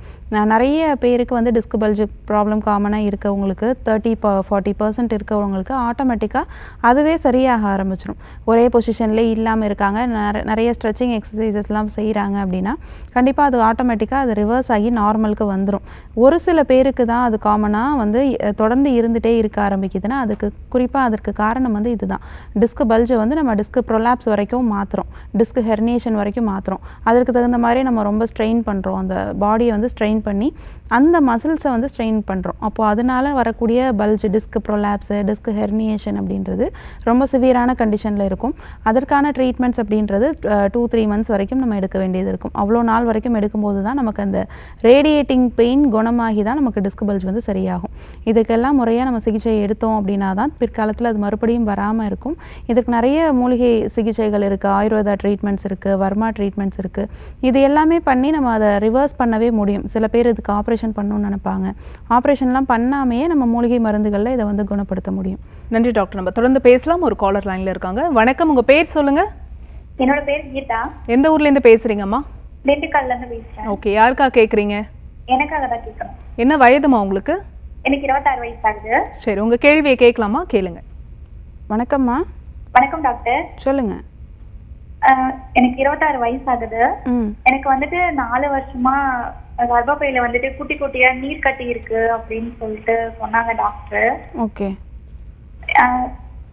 நிறைய பேருக்கு வந்து டிஸ்க் பல்ஜ் ப்ராப்ளம் காமனாக இருக்கவங்களுக்கு 30-40% இருக்கவங்களுக்கு ஆட்டோமேட்டிக்காக அதுவே சரியாக ஆரம்பிச்சிடும். ஒரே பொசிஷன்லேயே இல்லாமல் இருக்காங்க, நிறைய ஸ்ட்ரெச்சிங் எக்ஸசைசஸ்லாம் செய்கிறாங்க அப்படின்னா கண்டிப்பாக அது ஆட்டோமேட்டிக்காக அது ரிவர்ஸ் ஆகி நார்மலுக்கு வந்துடும். ஒரு சில பேருக்கு தான் அது காமனாக வந்து தொடர்ந்து இருந்துகிட்டே இருக்க ஆரம்பிக்குதுன்னா குறிப்பாக அதற்கு காரணம் வந்து இதுதான். டிஸ்க் பல்ஜை வந்து நம்ம டிஸ்க் ப்ரொலாப்ஸ் வரைக்கும் மாற்றுறோம், டிஸ்க் ஹெர்னியேஷன் வரைக்கும் மாற்றுறோம். அதற்கு தகுந்த மாதிரி நம்ம ரொம்ப ஸ்ட்ரெயின் பண்ணுறோம், அந்த பாடியை வந்து ஸ்ட்ரெயின் பண்ணி அந்த மசில்ஸை வந்து ஸ்ட்ரெயின் பண்ணுறோம். அப்போது அதனால் வரக்கூடிய bulge, disk prolapse, disk herniation அப்படின்றது ரொம்ப சிவியரான கண்டிஷனில் இருக்கும். அதற்கான ட்ரீட்மெண்ட்ஸ் அப்படின்றது 2-3 மந்த்ஸ் வரைக்கும் நம்ம எடுக்க வேண்டியது இருக்கும். அவ்வளோ நாள் வரைக்கும் எடுக்கும்போது தான் நமக்கு அந்த ரேடியேட்டிங் பெயின் குணமாகி தான் நமக்கு டிஸ்க் பல்ஜ் வந்து சரியாகும். இதுக்கெல்லாம் முறையாக நம்ம சிகிச்சை எடுத்தோம் அப்படின்னா தான் பிற்காலத்தில் அது மறுபடியும் வராமல் இருக்கும். இதுக்கு நிறைய மூலிகை சிகிச்சைகள் இருக்குது, ஆயுர்வேதா ட்ரீட்மெண்ட்ஸ் இருக்குது, வர்மா ட்ரீட்மெண்ட்ஸ் இருக்குது. இது எல்லாமே பண்ணி நம்ம அதை ரிவர்ஸ் பண்ணவே முடியும். சில பேர் இதுக்கு ஆப்ரேஷன் பண்ணணும்னு நினைப்பாங்க. ஆப்ரேஷன்லாம் பண்ணாமையே நம்ம மூலிகை மருந்துகளில் இதை வந்து குணப்படுத்த முடியும்.
நன்றி டாக்டர். நம்ம தொடர்ந்து பேசலாம். ஒரு காலர் லைனில் இருக்காங்க. வணக்கம், உங்கள் பேர் சொல்லுங்கள்.
என்னோட பேர் கீதா.
எந்த ஊர்லேருந்து பேசுகிறீங்கம்மா?
திண்டுக்கல்லேருந்து பேசுகிறேன்.
ஓகே, யாருக்கா கேட்குறீங்க?
எனக்காக தான் கேட்கணும்.
என்ன வயதுமா உங்களுக்கு?
எனக்கு 26 வயசு ஆகுது.
சரி, உங்கள் கேள்வியை கேட்கலாமா? கேளுங்க.
வணக்கம்மா.
வணக்கம் டாக்டர்.
சொல்லுங்கள்.
எனக்கு 26 வயசு ஆகுது. எனக்கு வந்துட்டு 4 வருஷமா கர்ப்பப்பையில வந்துட்டு குட்டி குட்டியா நீர் கட்டி இருக்கு அப்படின்னு சொல்லிட்டு சொன்னாங்க டாக்டர்.
ஓகே.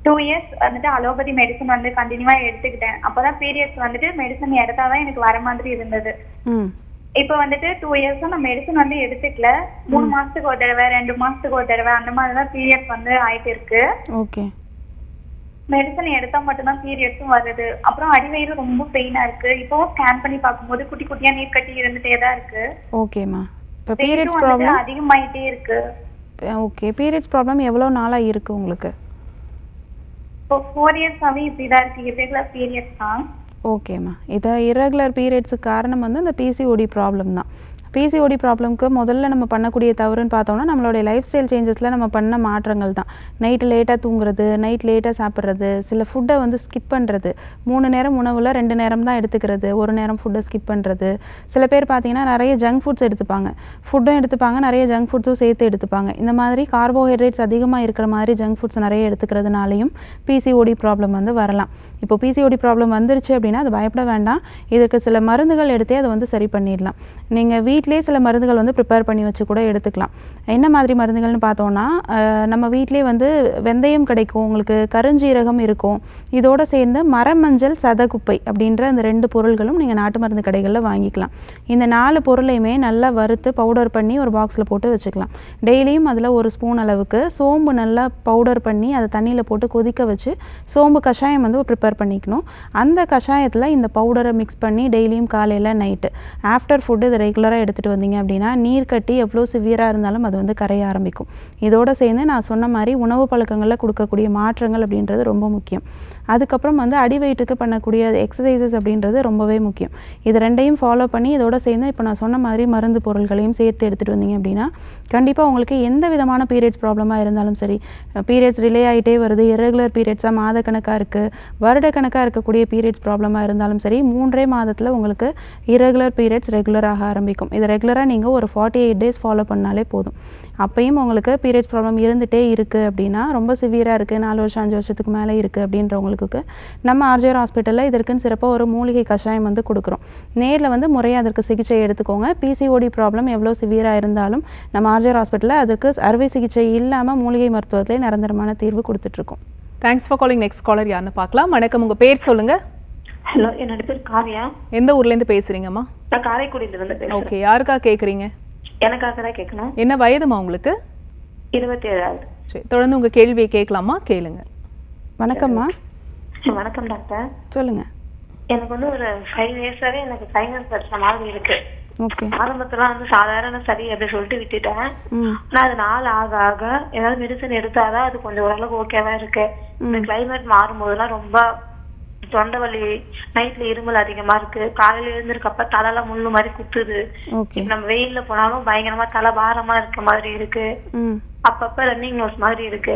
2 இயர்ஸ் வந்துட்டு அலோபதி மெடிசன் வந்து கண்டினியூவா எடுத்துக்கிட்டேன். அப்பதான் பீரியட்ஸ் வந்துட்டு மெடிசன் எடுத்தாதான் எனக்கு வர மாதிரி இருந்தது. இப்ப வந்துட்டு 2 இயர்ஸா நான் மெடிசன் வந்து எடுத்துக்கல. 3 மாசத்துக்கு ஒரு தடவை, 2 மாசத்துக்கு ஒரு தடவை அந்த மாதிரிதான் பீரியட்ஸ் வந்து ஆயிட்டு இருக்கு.
ஓகே.
மெடிசன் எடுத்தா மட்டும்தான் பீரியட்ஸும் வருது. அப்புறம் அடிவயிறு ரொம்ப பெயினா இருக்கு. இப்போ ஸ்கேன் பண்ணி பார்க்கும்போது குட்டி குட்டியா நீர் கட்டி இருந்துட்டே தான் இருக்கு.
ஓகேம்மா. இப்போ பீரியட்ஸ் ப்ராப்ளம்
அதிகமாயிட்டே இருக்கு.
ஓகே. பீரியட்ஸ் ப்ராப்ளம் எவ்வளோ நாளாக இருக்கு உங்களுக்கு?
இப்போ 4 இயர்ஸாவே இப்படிதான் இருக்கு. இரெகுலர் பீரியட்ஸ் தான்.
ஓகேம்மா. இதை இரெகுலர் பீரியட்ஸுக்கு காரணம் வந்து இந்த பிசிஓடி ப்ராப்ளம் தான். பிசிஓடி ப்ராப்ளம்க்கு முதல்ல நம்ம பண்ணக்கூடிய தவறுன்னு பார்த்தோம்னா நம்மளுடைய லைஃப் ஸ்டைல் சேஞ்சஸில் நம்ம பண்ண மாற்றங்கள் தான். நைட்டு லேட்டாக தூங்குறது, நைட் லேட்டாக சாப்பிட்றது, சில ஃபுட்டை வந்து ஸ்கிப் பண்ணுறது, 3 நேரம் உணவில் 2 நேரம் தான் எடுத்துக்கிறது, 1 நேரம் ஃபுட்டை ஸ்கிப் பண்ணுறது. சில பேர் பார்த்திங்கன்னா நிறைய ஜங்க் ஃபுட்ஸ் எடுத்துப்பாங்க, ஃபுட்டும் எடுத்துப்பாங்க, நிறைய ஜங்க் ஃபுட்ஸும் சேர்த்து எடுத்துப்பாங்க. இந்த மாதிரி கார்போஹைட்ரேட்ஸ் அதிகமாக இருக்கிற மாதிரி ஜங்க் ஃபுட்ஸ் நிறைய எடுத்துக்கிறதுனாலையும் பிசிஓடி ப்ராப்ளம் வந்து வரலாம். இப்போ பிசிஓடி ப்ராப்ளம் வந்துருச்சு அப்படின்னா அது பயப்பட வேண்டாம். இதுக்கு சில மருந்துகள் எடுத்தே அதை வந்து சரி பண்ணிடலாம். நீங்கள் வீட்டிலேயே சில மருந்துகள் வந்து ப்ரிப்பேர் பண்ணி வச்சு கூட எடுத்துக்கலாம். என்ன மாதிரி மருந்துகள்னு பார்த்தோன்னா, நம்ம வீட்டிலே வந்து வெந்தயம் கிடைக்கும், உங்களுக்கு கருஞ்சீரகம் இருக்கும், இதோடு சேர்ந்து மரமஞ்சள் சதகுப்பை அப்படின்ற அந்த 2 பொருள்களும் நீங்கள் நாட்டு மருந்து கடைகளில் வாங்கிக்கலாம். இந்த 4 பொருளையுமே நல்லா வறுத்து பவுடர் பண்ணி ஒரு பாக்ஸில் போட்டு வச்சுக்கலாம். டெய்லியும் அதில் 1 ஸ்பூன் அளவுக்கு சோம்பு நல்லா பவுடர் பண்ணி அதை தண்ணியில் போட்டு கொதிக்க வச்சு சோம்பு கஷாயம் வந்து ப்ரிப்பேர் பண்ணிக்கணும். அந்த கஷாயத்தில் இந்த பவுடரை மிக்ஸ் பண்ணி டெய்லியும் காலையில் நைட்டு ஆஃப்டர் ஃபுட்டு இதை ரெகுலராக எடுத்துகிட்டு வந்தீங்க அப்படின்னா நீர் கட்டி எவ்வளோ சிவியராக இருந்தாலும் அது வந்து கரைய ஆரம்பிக்கும். இதோடு சேர்ந்து நான் சொன்ன மாதிரி உணவு பழக்கங்களில் கொடுக்கக்கூடிய மாற்றங்கள் அப்படின்றது ரொம்ப முக்கியம். அதுக்கப்புறம் வந்து அடி வயிற்றுக்கு பண்ணக்கூடிய எக்ஸசைசஸ் அப்படின்றது ரொம்பவே முக்கியம். இது 2ஐயும் ஃபாலோ பண்ணி இதோட சேர்ந்து இப்போ நான் சொன்ன மாதிரி மருந்து பொருள்களையும் சேர்த்து எடுத்துகிட்டு வந்தீங்க அப்படின்னா கண்டிப்பாக உங்களுக்கு எந்த விதமான பீரியட்ஸ் ப்ராப்ளமாக இருந்தாலும் சரி, பீரியட்ஸ் டிலே ஆகிட்டே வருது, இரெகுலர் பீரியட்ஸாக மாதக்கணக்காக இருக்குது, வருடக்கணக்காக இருக்கக்கூடிய பீரியட்ஸ் ப்ராப்ளமாக இருந்தாலும் சரி, 3 மாதத்தில் உங்களுக்கு இரெகுலர் பீரியட்ஸ் ரெகுலராக ஆரம்பிக்கும். இதை ரெகுலராக நீங்கள் ஒரு 48 டேஸ் ஃபாலோ பண்ணாலே போதும். அப்பையும் உங்களுக்கு பீரியட்ஸ் ப்ராப்ளம் இருந்துகிட்டே இருக்குது அப்படின்னா, ரொம்ப சிவியராக இருக்குது, 4 வருஷம் 5 வருஷத்துக்கு மேலே இருக்குது அப்படின்றவங்களுக்கு நம்ம ஆர்ஜிஆர் ஹாஸ்பிட்டலில் இதற்குன்னு சிறப்பாக ஒரு மூலிகை கஷாயம் வந்து கொடுக்குறோம். நேரில் வந்து முறையாக அதற்கு சிகிச்சை எடுத்துக்கோங்க. பிசிஓடி ப்ராப்ளம் எவ்வளோ சிவியராக இருந்தாலும் நம்ம ஆர்ஜிஆர் ஹாஸ்பிட்டலில் அதற்கு அறுவை சிகிச்சை இல்லாமல் மூலிகை மருத்துவத்திலே நிரந்தரமான தீர்வு கொடுத்துட்ருக்கோம்.
Thanks for calling. Next caller யாருன்னு பார்க்கலாம். வணக்கம், உங்கள் பேர் சொல்லுங்கள்.
ஹலோ, என்னோட பேர் காவியா.
எந்த ஊர்லேருந்து பேசுகிறீங்கம்மா?
நான் காரைக்குடியிலிருந்து பேசுறேன்.
ஓகே, யாருக்காக கேட்குறீங்க?
எனக்காக தான் கேட்கணும்.
என்ன வயதுமா உங்களுக்கு?
27.
சரி, தொடர்ந்து உங்கள் கேள்வியை கேட்கலாமா? கேளுங்க.
வணக்கம்மா.
வணக்கம் டாக்டர்.
சொல்லுங்கள்.
எனக்கு வந்து ஒரு 5 இயர்ஸாவே எனக்கு சைனஸ் பிரச்சனை மாதிரி இருக்கு.
ஓகே.
ஆரம்பத்துல வந்து சாதாரண சரி அப்படி சொல்லிட்டு விட்டுட்டேன். நான் அது நாள் ஆக ஆக ஏதாவது மெடிசன் எடுத்தாதான் அது கொஞ்சம் ஓரளவுக்கு ஓகேவா இருக்கு. இந்த கிளைமேட் மாறும்போதெல்லாம் ரொம்ப தொண்டை வலி, நைட்ல இருமல் அதிகமா இருக்கு, காலையில எழுந்திருக்கப்ப தலைலாம் முள்ளு மாதிரி குத்துது. நம்ம வெயில்ல போனாலும் பயங்கரமா தலை பாரமா இருக்க மாதிரி இருக்கு. அப்பப்ப ரன்னிங் நோஸ் மாதிரி இருக்கு.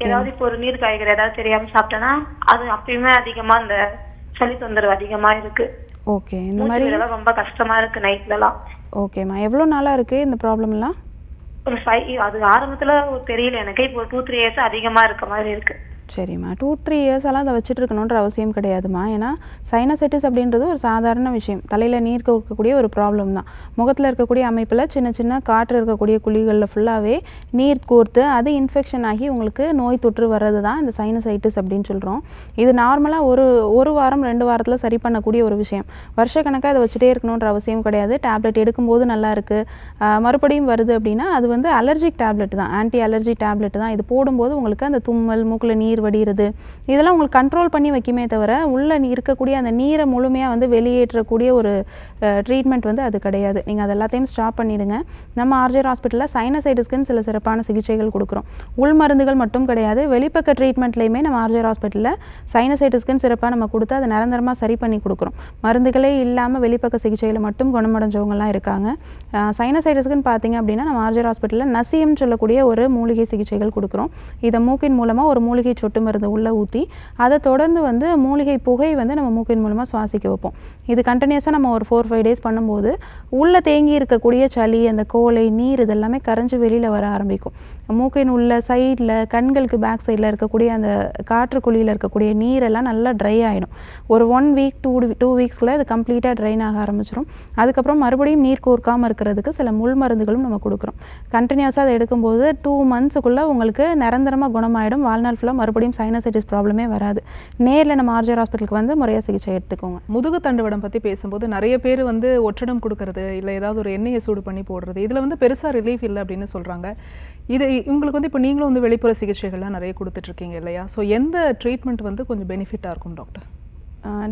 ஏதாவது இப்போ ஒரு நீர் காய்கறி ஏதாவது தெரியாம சாப்பிட்டேன்னா அது அப்பயுமே அதிகமா இந்த சளி தொந்தரவு அதிகமா இருக்கு.
ஓகே. இந்த மாதிரி
ரொம்ப கஷ்டமா இருக்கு நைட்லலாம்.
ஓகேம்மா. எவ்வளோ நாளாக இருக்குது இந்த ப்ராப்ளம்லாம்?
ஒரு 5, அது ஆரம்பத்துல தெரியல எனக்கு, இப்போ 2-3 இயர்ஸ் அதிகமா இருக்க மாதிரி இருக்கு.
சரிம்மா. 2-3 இயர்ஸெல்லாம் அதை வச்சுட்டு இருக்கணுன்ற அவசியம் கிடையாதுமா. ஏன்னா சைனசைட்டிஸ் அப்படின்றது ஒரு சாதாரண விஷயம். தலையில் நீர் இருக்கக்கூடிய ஒரு ப்ராப்ளம் தான். முகத்தில் இருக்கக்கூடிய அமைப்பில் சின்ன சின்ன காற்று இருக்கக்கூடிய குழிகளில் ஃபுல்லாகவே நீர் கோர்த்து அது இன்ஃபெக்ஷன் ஆகி உங்களுக்கு நோய் தொற்று வர்றது தான் இந்த சைனசைட்டிஸ் அப்படின்னு சொல்கிறோம். இது நார்மலாக ஒரு வாரம் 2 வாரத்தில் சரி பண்ணக்கூடிய ஒரு விஷயம். வருஷக்கணக்காக அதை வச்சுட்டே இருக்கணுன்ற அவசியம் கிடையாது. டேப்லெட் எடுக்கும்போது நல்லா இருக்குது, மறுபடியும் வருது அப்படின்னா அது வந்து அலர்ஜிக் டேப்லெட் தான், ஆன்டி அலர்ஜி டேப்லெட் தான். இது போடும்போது உங்களுக்கு அந்த தும்மல், மூக்கில் நீர் வடிகிறது, இதெல்லாம் உங்களுக்கு கண்ட்ரோல் பண்ணி வைக்குமே தவிர உள்ளே இருக்கக்கூடிய அந்த நீரை முழுமையாக வந்து வெளியேற்றக்கூடிய ஒரு ட்ரீட்மெண்ட் வந்து அது கிடையாது. நீங்கள் அது எல்லாத்தையும் ஸ்டாப் பண்ணிவிடுங்க. நம்ம ஆர்ஜிஆர் ஹாஸ்பிட்டலில் சைனசைட்டிஸ்க்குன்னு சில சிறப்பான சிகிச்சைகள் கொடுக்குறோம். உள் மருந்துகள் மட்டும் கிடையாது, வெளிப்பக்க ட்ரீட்மெண்ட்லேயுமே நம்ம ஆர்ஜிஆர் ஹாஸ்பிட்டலில் சைனசைட்டிஸ்க்குன்னு சிறப்பாக நம்ம கொடுத்து அதை நிரந்தரமாக சரி பண்ணி கொடுக்குறோம். மருந்துகளே இல்லாமல் வெளிப்பக்க சிகிச்சையில் மட்டும் குணமடைஞ்சவங்கலாம் இருக்காங்க. சைனசைட்டிஸ்க்குன்னு பார்த்தீங்க அப்படின்னா நம்ம ஆர்ஜிஆர் ஹாஸ்பிட்டலில் நசியம்னு சொல்லக்கூடிய ஒரு மூலிகை சிகிச்சைகள் கொடுக்குறோம். இதை மூக்கின் மூலமாக ஒரு மூலிகை சொட்டு மருந்து உள்ளே ஊற்றி அதை தொடர்ந்து வந்து மூலிகை புகை வந்து நம்ம மூக்கின் மூலமாக சுவாசிக்க வைப்போம். இது கண்டினியூஸாக நம்ம ஒரு 4-5 டேஸ் பண்ணும்போது உள்ளே தேங்கி இருக்கக்கூடிய சளி, அந்த கோலை, நீர் இதெல்லாமே கரைஞ்சி வெளியில் வர ஆரம்பிக்கும். மூக்கின் உள்ள சைடில், கண்களுக்கு பேக் சைடில் இருக்கக்கூடிய அந்த காற்றுக்குழியில் இருக்கக்கூடிய நீரெல்லாம் நல்லா ட்ரை ஆகிடும். ஒரு 1 வீக் 2 வீக்ஸில் அது கம்ப்ளீட்டாக ட்ரைன் ஆக ஆரம்பிச்சிடும். அதுக்கப்புறம் மறுபடியும் நீர் கோர்க்காமல் இருக்கிறதுக்கு சில முள் மருந்துகளும் நம்ம கொடுக்குறோம். கண்டினியூஸாக அதை எடுக்கும்போது 2 மந்த்ஸுக்குள்ளே உங்களுக்கு நிரந்தரமாக குணமாயிடும். வாழ்நாள் ஃபுல்லாக மறுபடியும் சைனசைட்டிஸ் ப்ராப்ளமே வராது. நேரில் நம்ம ஆர்ஜிஆர் ஹாஸ்பிட்டலுக்கு வந்து முறையாக சிகிச்சை எடுத்துக்கோங்க.
முதுகு தண்டுவடம் பற்றி பேசும்போது நிறைய பேர் வந்து ஒற்றடம் கொடுக்கறது, இல்லை ஏதாவது ஒரு எண்ணெயை சூடு பண்ணி போடுறது, இதில் வந்து பெருசாக ரிலீஃப் இல்லை அப்படின்னு சொல்கிறாங்க. இது உங்களுக்கு வந்து இப்போ நீங்களும் வந்து வெளிப்புற சிகிச்சைகள்லாம் நிறைய கொடுத்துட்ருக்கீங்க இல்லையா? ஸோ எந்த ட்ரீட்மெண்ட் வந்து கொஞ்சம் பெனிஃபிட்டாக இருக்கும் டாக்டர்?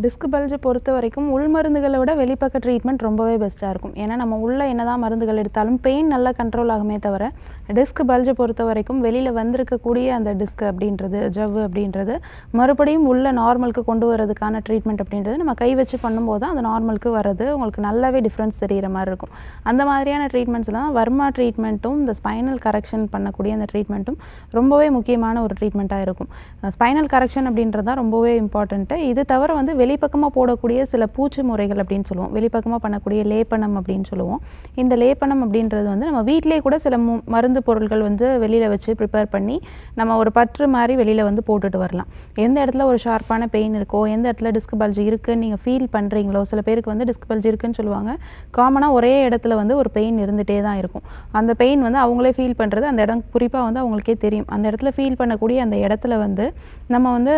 டிஸ்க் பல்ஜை பொறுத்த வரைக்கும் உள் மருந்துகளை விட வெளிப்பக்க ட்ரீட்மெண்ட் ரொம்பவே பெஸ்ட்டாக இருக்கும். ஏன்னா நம்ம உள்ளே என்ன தான் மருந்துகள் எடுத்தாலும் பெயின் நல்லா கண்ட்ரோல் ஆகுமே தவிர டிஸ்க் பல்ஜை பொறுத்த வரைக்கும் வெளியில் வந்திருக்கக்கூடிய அந்த டிஸ்க் அப்படின்றது, ஜவ்வு அப்படின்றது மறுபடியும் உள்ள நார்மலுக்கு கொண்டு வரதுக்கான ட்ரீட்மெண்ட் அப்படின்றது நம்ம கை வச்சு பண்ணும்போது தான் அந்த நார்மலுக்கு வர்றது உங்களுக்கு நல்லாவே டிஃப்ரென்ஸ் தெரிகிற மாதிரி இருக்கும். அந்த மாதிரியான ட்ரீட்மெண்ட்ஸ்லாம் வர்மா ட்ரீட்மெண்ட்டும் இந்த ஸ்பைனல் கரெக்ஷன் பண்ணக்கூடிய அந்த ட்ரீட்மெண்ட்டும் ரொம்பவே முக்கியமான ஒரு ட்ரீட்மெண்ட்டாக இருக்கும். ஸ்பைனல் கரெக்ஷன் அப்படின்றது தான் ரொம்பவே இம்பார்ட்டண்ட்டு. இது தவிர வந்து வெளிப்பக்கமாக போடக்கூடிய சில பூச்சி முறைகள் அப்படின்னு சொல்லுவோம், வெளிப்பக்கமாக பண்ணக்கூடிய லேப்பனம் அப்படின்னு சொல்லுவோம். இந்த லேப்பனம் அப்படின்றது வந்து நம்ம வீட்டிலேயே கூட சில மருந்து மருந்து பொருட்கள் வந்து வெளியில் வச்சு ப்ரிப்பேர் பண்ணி நம்ம ஒரு பற்று மாதிரி வெளியில் வந்து போட்டுட்டு வரலாம். எந்த இடத்துல ஒரு ஷார்ப்பான பெயின் இருக்கோ, எந்த இடத்துல டிஸ்க் பல்ஜ் இருக்குன்னு நீங்கள் ஃபீல் பண்ணுறீங்களோ, சில பேருக்கு வந்து டிஸ்க் பல்ஜ் இருக்குன்னு சொல்லுவாங்க. காமனாக ஒரே இடத்துல வந்து ஒரு பெயின் இருந்துகிட்டே தான் இருக்கும். அந்த பெயின் வந்து அவங்களே ஃபீல் பண்ணுறது, அந்த இடம் குறிப்பாக வந்து அவங்களுக்கே தெரியும். அந்த இடத்துல ஃபீல் பண்ணக்கூடிய அந்த இடத்துல வந்து நம்ம வந்து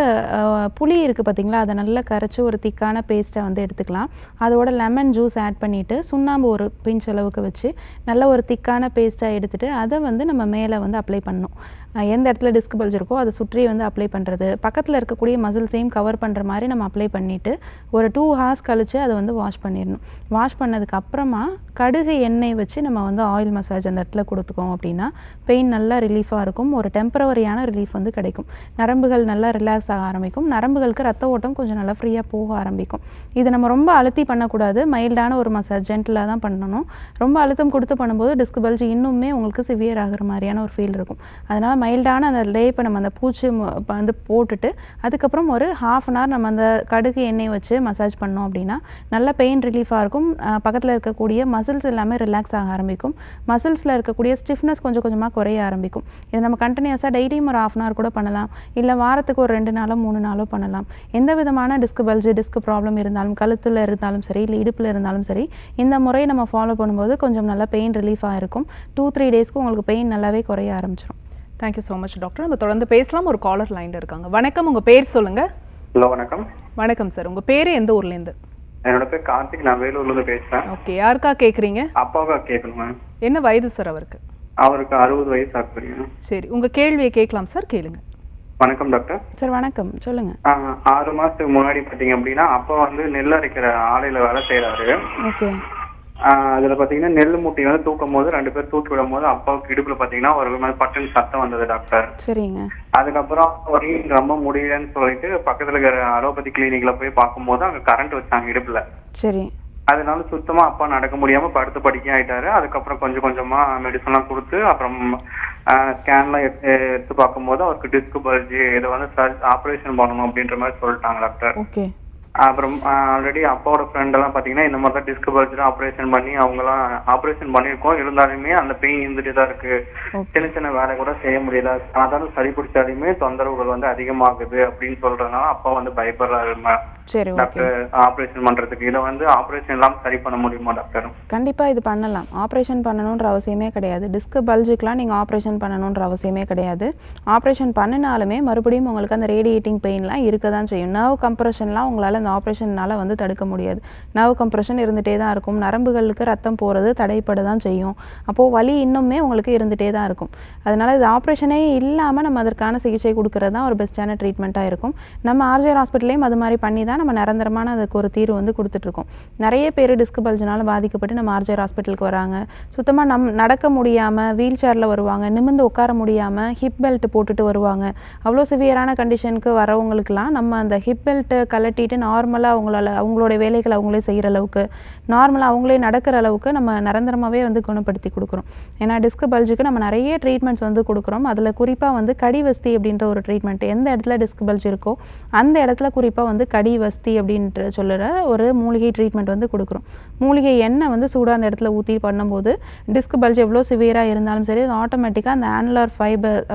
புளி இருக்குது பார்த்திங்களா, அதை நல்லா கரைச்சி ஒரு திக்கான பேஸ்ட்டை வந்து எடுத்துக்கலாம். அதோட லெமன் ஜூஸ் ஆட் பண்ணிவிட்டு சுண்ணாம்பு ஒரு பிஞ்ச் அளவுக்கு வச்சு நல்ல ஒரு திக்கான பேஸ்ட்டாக எடுத்துகிட்டு அதை வந்து நம்ம மேலே வந்து அப்ளை பண்ணணும். எந்த இடத்துல டிஸ்க் பல்ஜ் இருக்கோ அதை சுற்றி வந்து அப்ளை பண்ணுறது, பக்கத்தில் இருக்கக்கூடிய மசில்ஸையும் கவர் பண்ணுற மாதிரி நம்ம அப்ளை பண்ணிவிட்டு ஒரு 2 hours கழித்து அதை வந்து வாஷ் பண்ணிடணும். வாஷ் பண்ணதுக்கு அப்புறமா கடுகு எண்ணெய் வச்சு நம்ம வந்து ஆயில் மசாஜ் அந்த இடத்துல கொடுத்துக்கோம் அப்படின்னா பெயின் நல்லா ரிலீஃபாக இருக்கும். ஒரு டெம்பரவரியான ரிலீஃப் வந்து கிடைக்கும். நரம்புகள் நல்லா ரிலாக்ஸ் ஆக ஆரம்பிக்கும். நரம்புகளுக்கு ரத்த ஓட்டம் கொஞ்சம் நல்லா ஃப்ரீயாக போக ஆரம்பிக்கும். இதை நம்ம ரொம்ப அழுத்தி பண்ணக்கூடாது. மைல்டான ஒரு மசாஜ் ஜென்டிலாக தான் பண்ணணும். ரொம்ப அழுத்தம் கொடுத்து பண்ணும்போது டிஸ்க் பல்ஜ் இன்னுமே உங்களுக்கு சிவியர் ஆகிற மாதிரியான ஒரு ஃபீல் இருக்கும். அதனால் மைல்டான அந்த லேப்பை நம்ம அந்த பூச்சி வந்து போட்டுட்டு அதுக்கப்புறம் ஒரு 1/2 hour நம்ம அந்த கடுகு எண்ணெய் வச்சு மசாஜ் பண்ணோம் அப்படின்னா நல்ல பெயின் ரிலீஃபாக இருக்கும். பக்கத்தில் இருக்கக்கூடிய மசில்ஸ் எல்லாமே ரிலாக்ஸ் ஆக ஆரம்பிக்கும். மசில்ஸில் இருக்கக்கூடிய ஸ்டிஃப்னஸ் கொஞ்சம் கொஞ்சமாக குறைய ஆரம்பிக்கும். இதை நம்ம கண்டினியூஸாக டெய்லியும் ஒரு 1/2 hour கூட பண்ணலாம். இல்லை வாரத்துக்கு ஒரு 2 நாளோ 3 நாளோ பண்ணலாம். எந்த விதமான டிஸ்க் பல்ஜ் டிஸ்க் ப்ராப்ளம் இருந்தாலும், கழுத்தில் இருந்தாலும் சரி, இல்லை இடுப்பில் இருந்தாலும் சரி, இந்த முறையை நம்ம ஃபாலோ பண்ணும்போது கொஞ்சம் நல்லா பெயின் ரிலீஃபாக இருக்கும். 2-3 டேஸ்க்கு உங்களுக்கு பெயின் நல்லாவே குறைய ஆரம்பிச்சிடும்.
Thank you so much doctor. நம்ம தொடர்ந்து பேசலாம். ஒரு காலர் லைனில் இருக்காங்க. வணக்கம், உங்கள் பேர் சொல்லுங்கள்.
ஹலோ, வணக்கம்.
வணக்கம் சார், உங்கள் பேர் எந்த ஊர்லேருந்து?
என்னோட பேர் கார்த்திக், நான் வேலூர்லேருந்து பேசுகிறேன்.
ஓகே, யாருக்கா கேட்குறீங்க?
அப்பாவுக்கா கேட்கணும் மேம்.
என்ன வயது சார் அவருக்கு?
அவருக்கு 60 வயசு ஆகுதுங்க.
சரி, உங்கள் கேள்வியை கேட்கலாம் சார், கேளுங்க.
வணக்கம் டாக்டர்.
சார் வணக்கம், சொல்லுங்கள்.
6 மாதத்துக்கு முன்னாடி பார்த்தீங்க அப்படின்னா அப்பா வந்து நெல் அரைக்கிற ஆலையில் வேலை செய்கிறாரு.
ஓகே.
அதில் பார்த்தீங்கன்னா நெல் மூட்டை வந்து தூக்கும் போது 2 பேர் தூக்கி விடும் போது அப்பாவுக்கு இடுப்பில் பார்த்தீங்கன்னா ஒரு மாதிரி பட்டுன்னு சத்தம் வந்தது டாக்டர்.
சரிங்க.
அதுக்கப்புறம் ரொம்ப முடியலன்னு சொல்லிட்டு பக்கத்தில் இருக்கிற அலோபதி கிளினிக்கில் போய் பார்க்கும்போது அங்கே கரண்ட் வச்சாங்க இடுப்பில்.
சரி.
அதனால சுத்தமா அப்பா நடக்க முடியாம படுத்து படிக்க ஆயிட்டாரு. அதுக்கப்புறம் கொஞ்சம் கொஞ்சமா மெடிசன்லாம் கொடுத்து அப்புறம் ஸ்கேன்லாம் எடுத்து பார்க்கும்போது அவருக்கு டிஸ்க் பல்ஜ், இதை வந்து ஆப்ரேஷன் பண்ணணும் அப்படின்ற மாதிரி சொல்லிட்டாங்க டாக்டர்.
ஓகே.
அப்புறம் ஆல்ரெடி அப்பாவோட ஃப்ரெண்ட் எல்லாம் பாத்தீங்கன்னா இந்த மாதிரி தான் டிஸ்க் பல்ஜ் ஆப்ரேஷன் பண்ணி அவங்கலாம் ஆப்ரேஷன் பண்ணியிருக்கோம். இருந்தாலுமே அந்த பெயின் இருந்துட்டே தான் இருக்கு. சின்ன சின்ன வேலை கூட செய்ய முடியல. சாதாரண சளி பிடிச்சாலுமே தொந்தரவுகள் வந்து அதிகமாகுது அப்படின்னு சொல்றதுனால அப்பா வந்து பயப்படுறாரு டாக்டர் ஆப்ரேஷன் பண்றதுக்கு. இதை வந்து ஆப்ரேஷன் எல்லாம் சரி பண்ண முடியுமா டாக்டர்?
கண்டிப்பா இது பண்ணலாம். ஆப்ரேஷன் பண்ணணுன்ற அவசியமே கிடையாது. டிஸ்க் பல்ஜுக்கெலாம் நீங்கள் ஆப்ரேஷன் பண்ணணுன்ற அவசியமே கிடையாது. ஆப்ரேஷன் பண்ணினாலுமே மறுபடியும் உங்களுக்கு அந்த ரேடியேட்டிங் பெயின்லாம் இருக்க தான் செய்யும். நர்வ் கம்ப்ரெஷன்லாம் உங்களால் அந்த ஆப்ரேஷனால் வந்து தடுக்க முடியாது. நர்வ் கம்ப்ரெஷன் இருந்துகிட்டே தான் இருக்கும். நரம்புகளுக்கு ரத்தம் போகிறது தடைப்பட தான் செய்யும். அப்போது வலி இன்னுமே உங்களுக்கு இருந்துகிட்டே தான் இருக்கும். அதனால் இது ஆப்ரேஷனே இல்லாமல் நம்ம அதற்கான சிகிச்சை கொடுக்கறது தான் ஒரு பெஸ்ட்டான ட்ரீட்மெண்ட்டாக இருக்கும். நம்ம ஆர்ஜிஆர் ஹாஸ்பிட்டல்லையும் அது மாதிரி பண்ணி தான் நம்ம நிரந்தரமான அதுக்கு ஒரு தீர்வு வந்து கொடுத்துட்ருக்கோம். நிறைய பேர் டிஸ்க் பல்ஜினால் பாதிக்கப்பட்டு நம்ம ஆர்ஜிஆர் ஹாஸ்பிட்டலுக்கு வராங்க. சுத்தமாக நடக்க முடியாமல் வீல் சேரில் வருவாங்க, நிமிர்ந்து உட்கார முடியாமல் ஹிப் பெல்ட் போட்டுட்டு வருவாங்க. அவ்வளோ சிவியரான கண்டிஷனுக்கு வரவங்களுக்குலாம் நம்ம அந்த ஹிப் பெல்ட்டை கலட்டிட்டு நார்மலாக அவங்களோட வேலைகளை அவங்களே செய்கிற அளவுக்கு, நார்மலாக அவங்களே நடக்கிற அளவுக்கு நம்ம நிரந்தரமாகவே வந்து குணப்படுத்தி கொடுக்குறோம். ஏன்னா டிஸ்க் பல்ஜுக்கு நம்ம நிறைய ட்ரீட்மெண்ட்ஸ் வந்து கொடுக்குறோம். அதில் குறிப்பாக வந்து கடிவஸ்தி அப்படின்ற ஒரு ட்ரீட்மெண்ட், எந்த இடத்துல டிஸ்க் பல்ஜ் இருக்கோ அந்த இடத்துல குறிப்பாக வந்து கடிவஸ்தி அப்படின்ற சொல்லுற ஒரு மூலிகை ட்ரீட்மெண்ட் வந்து கொடுக்குறோம். மூலிகை எண்ணெய் வந்து சூடாக அந்த இடத்துல ஊற்றி பண்ணும்போது டிஸ்க் பல்ஜ் எவ்வளோ சிவியராக இருந்தாலும் சரி, அது ஆட்டோமேட்டிக்காக அந்த ஆனுலர்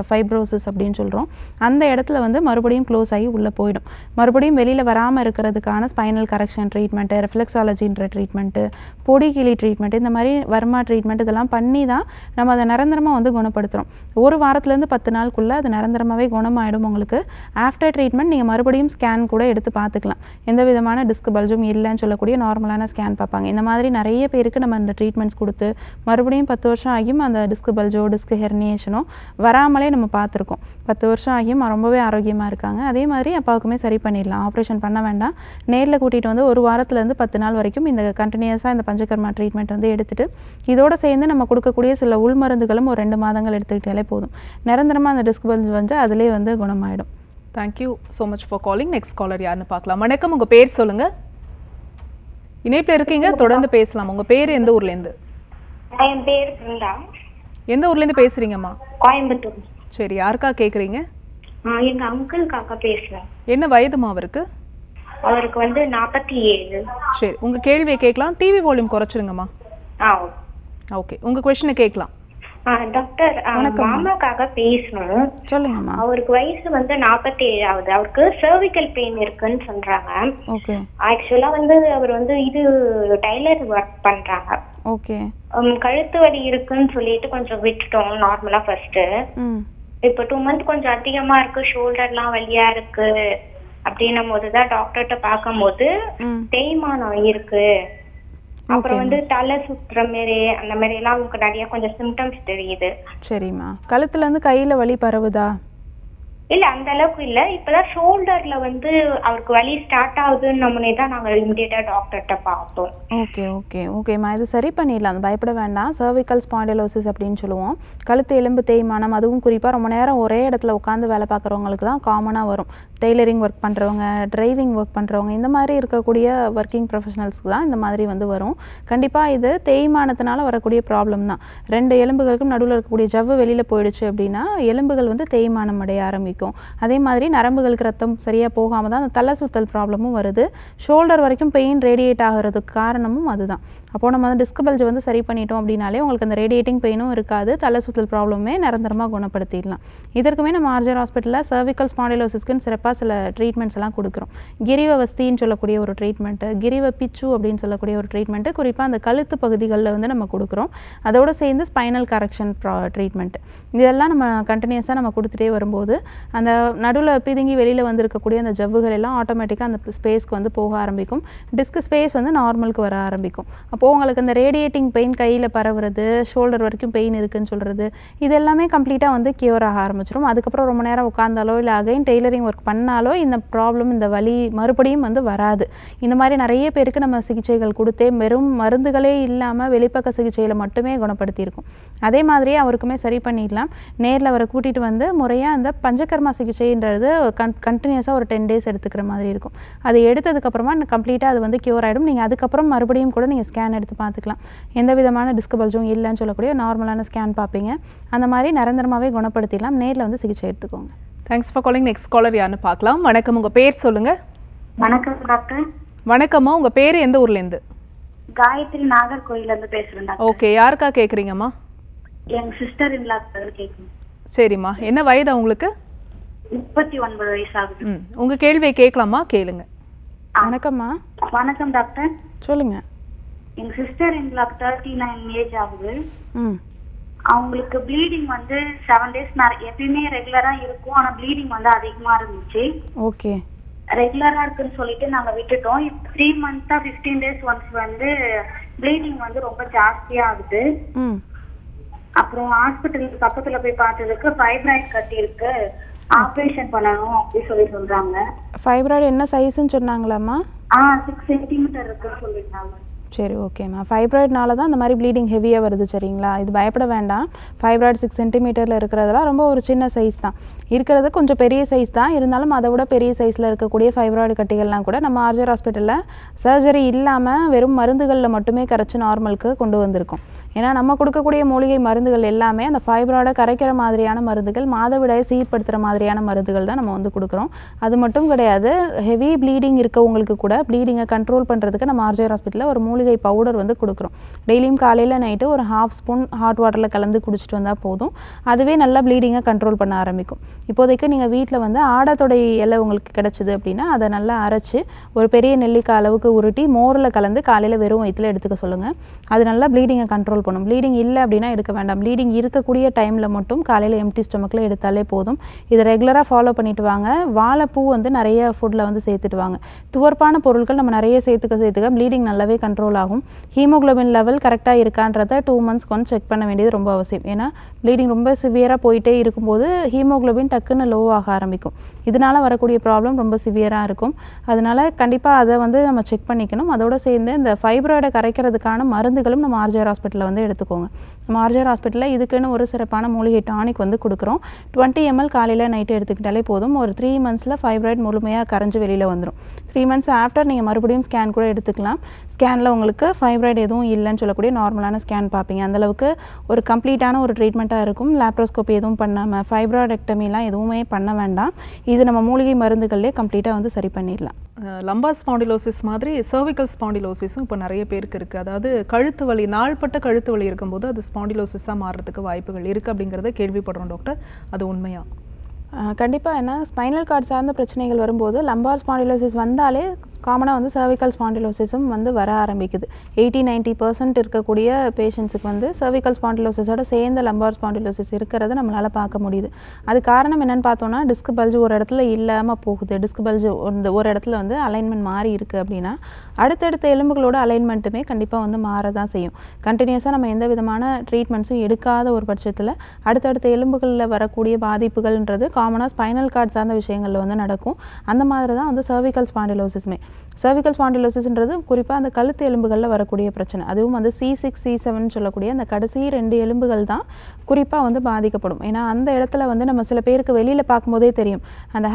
ஃபைப்ரோசிஸ் அப்படின்னு சொல்கிறோம், அந்த இடத்துல வந்து மறுபடியும் க்ளோஸ் ஆகி உள்ளே போயிடும். மறுபடியும் வெளியில் வராமல் இருக்கிறதுக்கான ஸ்பைனல் கரெக்ஷன் ட்ரீட்மெண்ட்டு, ரெஃப்ளெக்ஸாலஜின்ற ட்ரீட்மெண்ட்டு, பொடி கிளி ட்ரீட்மெண்ட், இந்த மாதிரி வர்மா ட்ரீட்மெண்ட் இதெல்லாம் பண்ணி தான் நம்ம அதை நிரந்தரமாக வந்து குணப்படுத்துகிறோம். ஒரு வாரத்துலேருந்து 10 நாளுக்குள்ளே அது நிரந்தரமாகவே குணமாயிடும் உங்களுக்கு. ஆஃப்டர் ட்ரீட்மெண்ட் நீங்கள் மறுபடியும் ஸ்கேன் கூட எடுத்து பார்த்துக்கலாம். எந்த விதமான டிஸ்க் பல்ஜும் இல்லைன்னு சொல்லக்கூடிய நார்மலான ஸ்கேன் பார்ப்பாங்க. இந்த மாதிரி நிறைய பேருக்கு நம்ம அந்த ட்ரீட்மெண்ட்ஸ் கொடுத்து மறுபடியும் 10 வருஷம் ஆகியும் அந்த டிஸ்க் பல்ஜோ டிஸ்க் ஹெர்னியேஷனோ வராமலே நம்ம பார்த்துருக்கோம். 10 வருஷம் ஆகியும் ரொம்பவே ஆரோக்கியமாக இருக்காங்க. அதே மாதிரி அப்பாவுக்குமே சரி பண்ணிடலாம். ஆப்ரேஷன் பண்ண வேண்டாம். நேரில் கூட்டிகிட்டு வந்து ஒரு வாரத்துலேருந்து 10 நாள் வரைக்கும் இந்த கண்டினியூஸாக இந்த பஞ்சகர்மா ட்ரீட்மெண்ட் வந்து எடுத்துகிட்டு இதோடு சேர்ந்து நம்ம கொடுக்கக்கூடிய சில உள்மருந்துகளும் ஒரு 2 மாதங்கள் எடுத்துக்கிட்டாலே போதும். நிரந்தரமாக அந்த டிஸ்க் பல்ஜ் வந்து அதிலே வந்து குணமாயிடும்.
Thank you so much for calling. Next caller யாருன்னு பார்க்கலாம். வணக்கம், உங்கள் பேர் சொல்லுங்கள். இணைப்பில் இருக்கீங்க, தொடர்ந்து பேசலாம். உங்கள் பேர் எந்த ஊர்லேருந்து?
என் பேர் பிருந்தா.
எந்த ஊர்லேருந்து பேசுகிறீங்கம்மா?
கோயம்புத்தூர்.
சரி, யாருக்கா கேட்குறீங்க?
எங்க அங்கிள்காக பேசுறேன்.
என்ன வயதுமா அவருக்கு?
அவருக்கு வந்து 47.
சரி, உங்கள் கேள்வியை கேட்கலாம். TV volume குறைச்சிருங்கம்மா. ஓகே, உங்கள் கொஸ்டினை கேட்கலாம்.
டாக்டர் மாமாக்காக பேசணும்.
சொல்லுங்கம்மா.
அவருக்கு வயசு வந்து 47 ஆகுது. அவருக்கு சர்விக்கல் பெயின் இருக்குன்னு சொல்றாங்க.
ஓகே.
ஆக்சுவலா வந்து அவர் வந்து இது டைலர் ஒர்க் பண்றாங்க.
ஓகே.
கழுத்து வலி இருக்குன்னு சொல்லிட்டு கொஞ்சம் விட்டுட்டோம் நார்மலா ஃபர்ஸ்ட். இப்போ 2 மந்த் கொஞ்சம் அதிகமா இருக்கு, ஷோல்டர்லாம் வலியா இருக்கு அப்படின்னும் போதுதான் டாக்டர்கிட்ட பார்க்கும்போது தேய்மானம் இருக்கு, அப்புறம் வந்து தலை சுத்துற மாதிரி அந்த மாதிரி எல்லாம் உங்களுக்கு நிறைய கொஞ்சம் சிம்டம்ஸ் தெரியுது.
சரிம்மா. கழுத்துல இருந்து கையில வலி பரவுதா?
இல்ல அந்த அளவுக்கு இல்ல. இப்பதான் ஷோல்டர்ல வந்து அவருக்கு வலி ஸ்டார்ட் ஆகுதுன்னு நம்மனே தான் நாங்க இமிடியேட்டா டாக்டர்கிட்ட பார்த்தோம்.
ஓகே ஓகே ஓகேம்மா, இது சரி பண்ணிடலாம், அது பயப்பட வேண்டாம். சர்விக்கல் ஸ்பாண்டிலோசிஸ் அப்படின்னு சொல்லுவோம். கழுத்து எலும்பு தேய்மானம், அதுவும் குறிப்பாக ரொம்ப நேரம் ஒரே இடத்துல உட்காந்து வேலை பார்க்குறவங்களுக்கு தான் காமனாக வரும். டெய்லரிங் ஒர்க் பண்ணுறவங்க, டிரைவிங் ஒர்க் பண்ணுறவங்க, இந்த மாதிரி இருக்கக்கூடிய ஒர்க்கிங் ப்ரொஃபஷனல்ஸ்க்கு தான் இந்த மாதிரி வந்து வரும். கண்டிப்பாக இது தேய்மானத்தினால வரக்கூடிய ப்ராப்ளம் தான். 2 எலும்புகளுக்கும் நடுவில் இருக்கக்கூடிய ஜவ்வு வெளியில் போயிடுச்சு அப்படின்னா எலும்புகள் வந்து தேய்மானம் அடைய ஆரம்பிக்கும். அதே மாதிரி நரம்புகளுக்கு ரத்தம் சரியாக போகாமல் தான் அந்த தலை சுத்தல் ப்ராப்ளமும் வருது. ஷோல்டர் வரைக்கும் பெயின் ரேடியேட் ஆகிறதுக்கு காரணமும் அதுதான். அப்போது நம்ம வந்து டிஸ்க் பல்ஜ் வந்து சரி பண்ணிட்டோம் அப்படின்னாலே உங்களுக்கு அந்த ரேடியேட்டிங் பெயினும் இருக்காது, தலை சுத்தல் ப்ராப்ளமே நிரந்தரமாக குணப்படுத்திடலாம். இதற்குமே நம்ம ஆர்ஜர் ஹாஸ்பிட்டலில் சர்விக்கல் ஸ்பாண்டிலோசிஸ்க்குன்னு சிறப்பாக சில ட்ரீட்மெண்ட்ஸ் எல்லாம் கொடுக்குறோம். கிரிவ வஸ்தின்னு சொல்லக்கூடிய ஒரு ட்ரீட்மெண்ட்டு, கிரிவ பிச்சு அப்படின்னு சொல்லக்கூடிய ஒரு ட்ரீட்மெண்ட்டு குறிப்பாக அந்த கழுத்து பகுதிகளில் வந்து நம்ம கொடுக்குறோம். அதோடு சேர்ந்து ஸ்பைனல் கரெக்ஷன் ட்ரீட்மெண்ட்டு, இதெல்லாம் நம்ம கண்டினியூஸாக நம்ம கொடுத்துட்டே வரும்போது அந்த நடுவில் பிதுங்கி வெளியில் வந்திருக்கக்கூடிய அந்த ஜவ்வுகள் எல்லாம் ஆட்டோமேட்டிக்காக அந்த ஸ்பேஸ்க்கு வந்து போக ஆரம்பிக்கும். டிஸ்க் ஸ்பேஸ் வந்து நார்மலுக்கு வர ஆரம்பிக்கும். அப்போது உங்களுக்கு அந்த ரேடியேட்டிங் பெயின் கையில் பரவுறது, ஷோல்டர் வரைக்கும் பெயின் இருக்குதுன்னு சொல்கிறது, இது எல்லாமே கம்ப்ளீட்டாக வந்து கியூர் ஆக ஆரம்பிச்சிடும். அதுக்கப்புறம் ரொம்ப நேரம் உட்காந்தாலோ இல்லை அகைன் டெய்லரிங் ஒர்க் பண்ணாலோ இந்த ப்ராப்ளம், இந்த வலி மறுபடியும் வந்து வராது. இந்த மாதிரி நிறைய பேருக்கு நம்ம சிகிச்சைகள் கொடுத்தே வெறும் மருந்துகளே இல்லாமல் வெளிப்பக்க சிகிச்சையில் மட்டுமே குணப்படுத்தியிருக்கோம். அதே மாதிரியே அவருக்குமே சரி பண்ணிடலாம். நேரில் அவரை கூட்டிகிட்டு வந்து முறையாக அந்த பஞ்சகர்மா சிகிச்சைன்றது கண்டினியூஸாக ஒரு 10 days எடுத்துக்கிற மாதிரி இருக்கும். அது எடுத்ததுக்கப்புறமா கம்ப்ளீட்டாக அது வந்து கியூர் ஆகிடும். நீங்கள் அதுக்கப்புறம் மறுபடியும் கூட நீங்கள் ஸ்கேன் எடுத்து பார்த்துக்கலாம். எந்த விதமான டிஸ்க் பல்ஜும் இல்லைன்னு சொல்லக்கூடிய நார்மலான ஸ்கேன் பார்ப்பீங்க. அந்த மாதிரி நிரந்தரமாகவே குணப்படுத்திடலாம். நேரில் வந்து சிகிச்சை எடுத்துக்கோங்க.
Thanks for calling. Next caller யாருன்னு பார்க்கலாம். வணக்கம், உங்கள் பேர் சொல்லுங்கள்.
வணக்கம் டாக்டர்.
வணக்கம்மா, உங்கள் பேர் எந்த ஊர்லேருந்து?
காயத்ரி, நாகர்கோயிலேருந்து பேசுகிறேன் டாக்டர்.
ஓகே, யாருக்கா கேட்குறீங்கம்மா?
எங்கள் சிஸ்டர் இன் லாக்கு கேட்கணும்.
சரிம்மா, என்ன வயது உங்களுக்கு?
39 வயசு ஆகுது.
உங்கள் கேள்வியை கேட்கலாமா? கேளுங்க.
வணக்கம்மா.
வணக்கம் டாக்டர்.
சொல்லுங்கள்.
எங்கள் சிஸ்டர் இன் லாக்கு 39 ஏஜ் ஆகுது. அவங்களுக்கு ப்ளீடிங் வந்து 7 days எப்பயுமே ரெகுலரா இருக்கும். ஆனா ப்ளீடிங் வந்து அதிகமா இருந்துச்சு.
ஓகே.
ரெகுலரா இருக்குன்னு சொல்லிட்டு நாங்க விட்டுட்டோம். இப்போ 3 months 15 days ஒன்ஸ் வந்து ப்ளீடிங் வந்து ரொம்ப ஜாஸ்தியா ஆகுது. அப்புறம் ஹாஸ்பிட்டலுக்கு பக்கத்துல போய் பார்த்ததுக்கு ஃபைப்ராய்ட் கட்டி இருக்கு, ஆபரேஷன் பண்ணணும் அப்படி சொல்றாங்க.
ஃபைப்ராய்டு என்ன சைஸ்ன்னு சொன்னாங்களாம்மா?
6 centimeter இருக்குன்னு சொல்லிருந்தாங்க.
சரி, ஓகேம்மா. ஃபைப்ராய்டுனால தான் அந்த மாதிரி ப்ளீடிங் ஹெவியாக வருது, சரிங்களா? இது பயப்பட வேண்டாம். ஃபைப்ராய்டு 6 centimeterல இருக்கிறதெல்லாம் ரொம்ப ஒரு சின்ன சைஸ் தான். இருக்கிறது கொஞ்சம் பெரிய சைஸ் தான், இருந்தாலும் அதை விட பெரிய சைஸில் இருக்கக்கூடிய ஃபைப்ராய்டு கட்டிகள்லாம் கூட நம்ம ஆர்ஜர் ஹாஸ்பிட்டலில் சர்ஜரி இல்லாமல் வெறும் மருந்துகளில் மட்டுமே கரைச்சி நார்மலுக்கு கொண்டு வந்திருக்கோம். ஏன்னா நம்ம கொடுக்கக்கூடிய மூலிகை மருந்துகள் எல்லாமே அந்த ஃபைப்ராய்டை கரைக்கிற மாதிரியான மருந்துகள், மாதவிடாயை சீர்படுத்துகிற மாதிரியான மருந்துகள் தான் நம்ம வந்து கொடுக்குறோம். அது மட்டும் கிடையாது, ஹெவி ப்ளீடிங் இருக்கவங்களுக்கு கூட ப்ளீடிங்கை கண்ட்ரோல் பண்ணுறதுக்கு நம்ம ஆர்ஜர் ஹாஸ்பிட்டலில் ஒரு மூலிகை பவுடர் வந்து கொடுக்குறோம். டெய்லியும் காலையில் நைட்டு ஒரு 1/2 ஸ்பூன் ஹாட் வாட்டரில் கலந்து குடிச்சிட்டு வந்தால் போதும். அதுவே நல்லா ப்ளீடிங்கை கண்ட்ரோல் பண்ண ஆரம்பிக்கும். இப்போதைக்கு நீங்கள் வீட்டில் வந்து ஆடத்தொடை இலை உங்களுக்கு கிடச்சிது அப்படின்னா அதை நல்லா அரைச்சி ஒரு பெரிய நெல்லிக்காய் அளவுக்கு உருட்டி மோரில் கலந்து காலையில் வெறும் வயிற்றில் எடுத்துக்க சொல்லுங்கள். அது நல்லா ப்ளீடிங்கை கண்ட்ரோல் பண்ணும். ப்ளீடிங் இல்லை அப்படின்னா எடுக்க வேண்டாம். ப்ளீடிங் இருக்கக்கூடிய டைமில் மட்டும் காலையில் எம்டி ஸ்டொமக்கில் எடுத்தாலே போதும். இதை ரெகுலராக ஃபாலோ பண்ணிட்டு வாங்க. வாழைப்பூ வந்து நிறைய ஃபுட்டில் வந்து சேர்த்துட்டு வாங்க. துவர்ப்பான பொருட்கள் நம்ம நிறைய சேர்த்துக்க ப்ளீடிங் நல்லாவே கண்ட்ரோல் ஆகும். ஹீமோக்ளோபின் லெவல் கரெக்டாக இருக்கான்றதை 2 months கொஞ்சம் செக் பண்ண வேண்டியது ரொம்ப அவசியம். ஏன்னா ப்ளீடிங் ரொம்ப சிவியராக போயிட்டே இருக்கும்போது ஹீமோக்ளோபின் டக்குன்னு லோ ஆக ஆரம்பிக்கும். இதனால் வரக்கூடிய ப்ராப்ளம் ரொம்ப சிவியராக இருக்கும். அதனால் கண்டிப்பாக அதை வந்து நம்ம செக் பண்ணிக்கணும். அதோடு சேர்ந்து இந்த ஃபைப்ராய்டை கரைக்கிறதுக்கான மருந்துகளும் நம்ம ஆர்ஜர் ஹாஸ்பிட்டலில் வந்து எடுத்துக்கோங்க. நம்ம ஆர்ஜர் ஹாஸ்பிட்டலில் இதுக்குன்னு ஒரு சிறப்பான மூலிகை டானிக் வந்து கொடுக்குறோம். 20 ml காலையில் நைட்டு எடுத்துக்கிட்டாலே போதும். ஒரு 3 months ஃபைப்ராய்டு முழுமையாக கரைஞ்சி வெளியில் வந்துடும். 3 months ஆஃப்டர் நீங்கள் மறுபடியும் ஸ்கேன் கூட எடுத்துக்கலாம். ஸ்கேனில் உங்களுக்கு ஃபைப்ராய்டு எதுவும் இல்லைன்னு சொல்லக்கூடிய நார்மலான ஸ்கேன் பார்ப்பீங்க. அந்தளவுக்கு ஒரு கம்ப்ளீட்டான ஒரு ட்ரீட்மெண்ட்டாக இருக்கும். லேப்ரோஸ்கோப்பி எதுவும் பண்ணாமல், ஃபைப்ராய்டெக்டமிலாம் எதுவுமே பண்ண வேண்டாம். இது நம்ம மூலிகை மருந்துகள்லேயே கம்ப்ளீட்டாக வந்து சரி பண்ணிடலாம்.
லம்பார் ஸ்பாண்டிலோசிஸ் மாதிரி சர்விக்கல் ஸ்பாண்டிலோசிஸும் இப்போ நிறைய பேருக்கு இருக்குது. அதாவது கழுத்து வலி, நாள்பட்ட கழுத்து வலி இருக்கும்போது அது ஸ்பாண்டிலோசிஸாக மாறுறதுக்கு வாய்ப்புகள் இருக்குது அப்படிங்கிறத கேள்விப்படுறோம் டாக்டர். அது உண்மையா?
கண்டிப்பாக. ஏன்னா ஸ்பைனல் கார்டு சார்ந்த பிரச்சனைகள் வரும்போது லம்பார் ஸ்பாண்டிலோசிஸ் வந்தாலே காமனாக வந்து சர்விக்கல் ஸ்பாண்டிலோசிஸும் வந்து வர ஆரம்பிக்குது. 80-90% இருக்கக்கூடிய பேஷண்ட்ஸுக்கு வந்து சர்விக்கல் ஸ்பாண்டிலோசிஸோட சேர்ந்த லம்பார் ஸ்பாண்டிலோசிஸ் இருக்கிறத நம்மளால் பார்க்க முடியுது. அது காரணம் என்னென்னு பார்த்தோன்னா, டிஸ்க் பல்ஜ் ஒரு இடத்துல இல்லாமல் போகுது. டிஸ்க் பல்ஜ் ஒரு இடத்துல வந்து அலைன்மெண்ட் மாறி இருக்குது அப்படின்னா அடுத்தடுத்த எலும்புகளோட அலைன்மெண்ட்டுமே கண்டிப்பாக வந்து மாற தான் செய்யும். கண்டினியூஸாக நம்ம எந்த விதமான ட்ரீட்மெண்ட்ஸும் எடுக்காத ஒரு பட்சத்தில் அடுத்தடுத்த எலும்புகளில் வரக்கூடிய பாதிப்புகள்ன்றது காமனாக ஸ்பைனல் கார்டு சார்ந்த விஷயங்களில் வந்து நடக்கும். அந்த மாதிரி தான் வந்து சர்விக்கல் ஸ்பாண்டிலோசிஸ்மே. சர்விக்கல் ஸ்பாண்டிலோசிஸ்ன்றது குறிப்பாக அந்த கழுத்து எலும்புகளில் வரக்கூடிய பிரச்சனை. அதுவும் வந்து C6 C7 சொல்லக்கூடிய அந்த கடைசி 2 எலும்புகள் தான் குறிப்பாக வந்து பாதிக்கப்படும். ஏன்னா அந்த இடத்துல வந்து நம்ம சில பேருக்கு வெளியில் பார்க்கும்போதே தெரியும், அந்த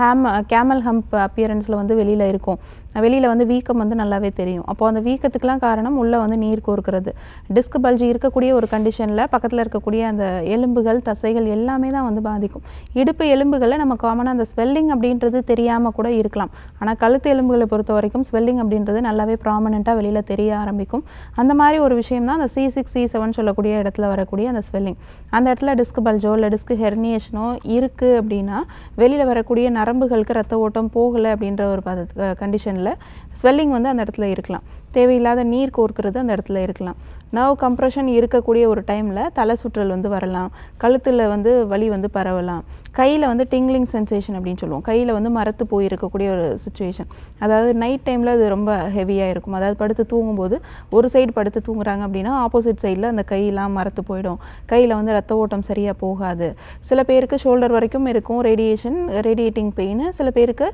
கேமல் ஹம்ப் அப்பியரன்ஸில் வந்து வெளியில் இருக்கும். வெளியில் வந்து வீக்கம் வந்து நல்லாவே தெரியும். அப்போது அந்த வீக்கத்துக்கெலாம் காரணம் உள்ளே வந்து நீர் கோர்க்கிறது. டிஸ்க் பல்ஜ் இருக்கக்கூடிய ஒரு கண்டிஷனில் பக்கத்தில் இருக்கக்கூடிய அந்த எலும்புகள், தசைகள் எல்லாமே தான் வந்து பாதிக்கும். இடுப்பு எலும்புகளில் நம்ம காமனாக அந்த ஸ்வெல்லிங் அப்படின்றது தெரியாமல் கூட இருக்கலாம். ஆனால் கழுத்து எலும்புகளை பொறுத்த வரைக்கும் ஸ்வெல்லிங் அப்படின்றது நல்லாவே ப்ராமினெண்ட்டாக வெளியில் தெரிய ஆரம்பிக்கும். அந்த மாதிரி ஒரு விஷயம் தான் அந்த C6 C7 சொல்லக்கூடிய இடத்துல வரக்கூடிய அந்த ஸ்வெல்லிங். அந்த இடத்துல டிஸ்க் பல்ஜோ இல்லை டிஸ்க் ஹெர்னியேஷனோ இருக்குது அப்படின்னா வெளியில் வரக்கூடிய நரம்புகளுக்கு ரத்த ஓட்டம் போகலை அப்படின்ற ஒரு கண்டிஷனில் ஸ்வெல்லிங் வந்து அந்த இடத்துல இருக்கலாம். தேவையில்லாத நீர் கோர்க்கிறது அந்த இடத்துல இருக்கலாம். நர்வ் கம்ப்ரெஷன் இருக்கக்கூடிய ஒரு டைமில் தலை சுற்றல் வந்து வரலாம். கழுத்தில் வந்து வலி வந்து பரவலாம். கையில் வந்து டிங்லிங் சென்சேஷன் அப்படின்னு சொல்லுவோம். கையில் வந்து மரத்து போயிருக்கக்கூடிய ஒரு சுச்சுவேஷன். அதாவது நைட் டைமில் அது ரொம்ப ஹெவியாக இருக்கும். அதாவது படுத்து தூங்கும்போது ஒரு சைடு படுத்து தூங்குறாங்க அப்படின்னா ஆப்போசிட் சைடில் அந்த கையெல்லாம் மரத்து போயிடும். கையில் வந்து ரத்த ஓட்டம் சரியாக போகாது. சில பேருக்கு ஷோல்டர் வரைக்கும் இருக்கும் ரேடியேட்டிங் பெயின். சில பேருக்கு